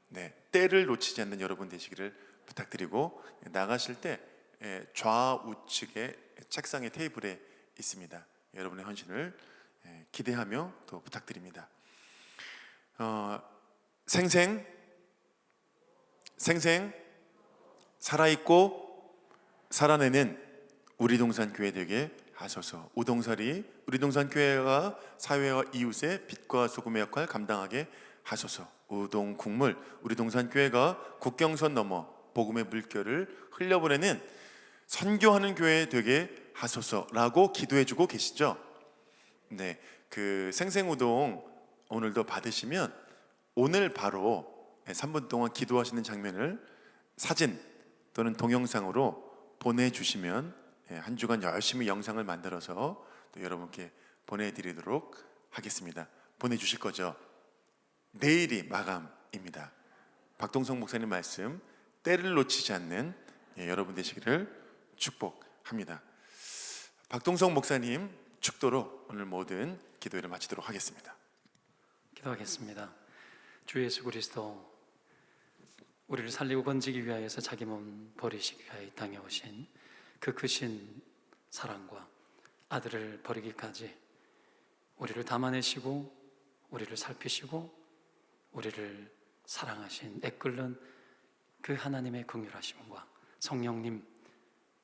네, 때를 놓치지 않는 여러분 되시기를 부탁드리고 나가실 때 좌우측에 책상의 테이블에 있습니다. 여러분의 헌신을 기대하며 또 부탁드립니다. 생생 살아있고 살아내는 우리 동산교회 되게 하소서. 우동설이 우리 동산교회가 사회와 이웃의 빛과 소금의 역할 감당하게 하소서. 우동 국물 우리 동산교회가 국경선 넘어 복음의 물결을 흘려보내는 선교하는 교회 되게 하소서라고 기도해주고 계시죠? 네, 그 생생우동 오늘도 받으시면 오늘 바로 3분 동안 기도하시는 장면을 사진 또는 동영상으로 보내주시면 한 주간 열심히 영상을 만들어서 또 여러분께 보내드리도록 하겠습니다. 보내주실 거죠? 내일이 마감입니다. 박동성 목사님 말씀 때를 놓치지 않는 여러분 되시기를 축복합니다. 박동성 목사님 축도로 오늘 모든 기도회를 마치도록 하겠습니다. 기도하겠습니다. 주 예수 그리스도 우리를 살리고 건지기 위하여서 자기 몸 버리시기 위하여 이 땅에 오신 그 크신 사랑과 아들을 버리기까지 우리를 담아내시고 우리를 살피시고 우리를 사랑하신 애끓는 그 하나님의 긍휼하심과 성령님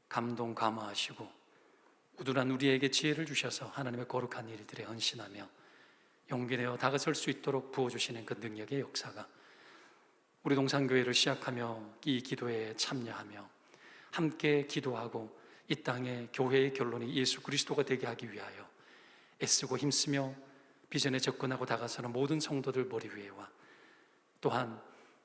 감동 감화하시고 우둔한 우리에게 지혜를 주셔서 하나님의 거룩한 일들에 헌신하며 용기 내어 다가설 수 있도록 부어주시는 그 능력의 역사가 우리 동산교회를 시작하며 이 기도에 참여하며 함께 기도하고 이 땅의 교회의 결론이 예수 그리스도가 되게 하기 위하여 애쓰고 힘쓰며 비전에 접근하고 다가서는 모든 성도들 머리 위에와 또한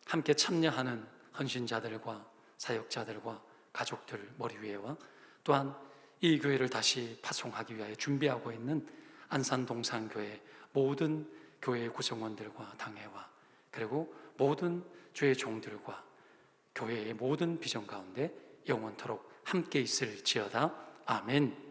함께 참여하는 헌신자들과 사역자들과 가족들 머리 위에와 또한 이 교회를 다시 파송하기 위하여 준비하고 있는 안산동산교회 모든 교회 구성원들과 당회와 그리고 모든 주의 종들과 교회의 모든 비전 가운데 영원토록 함께 있을지어다. 아멘.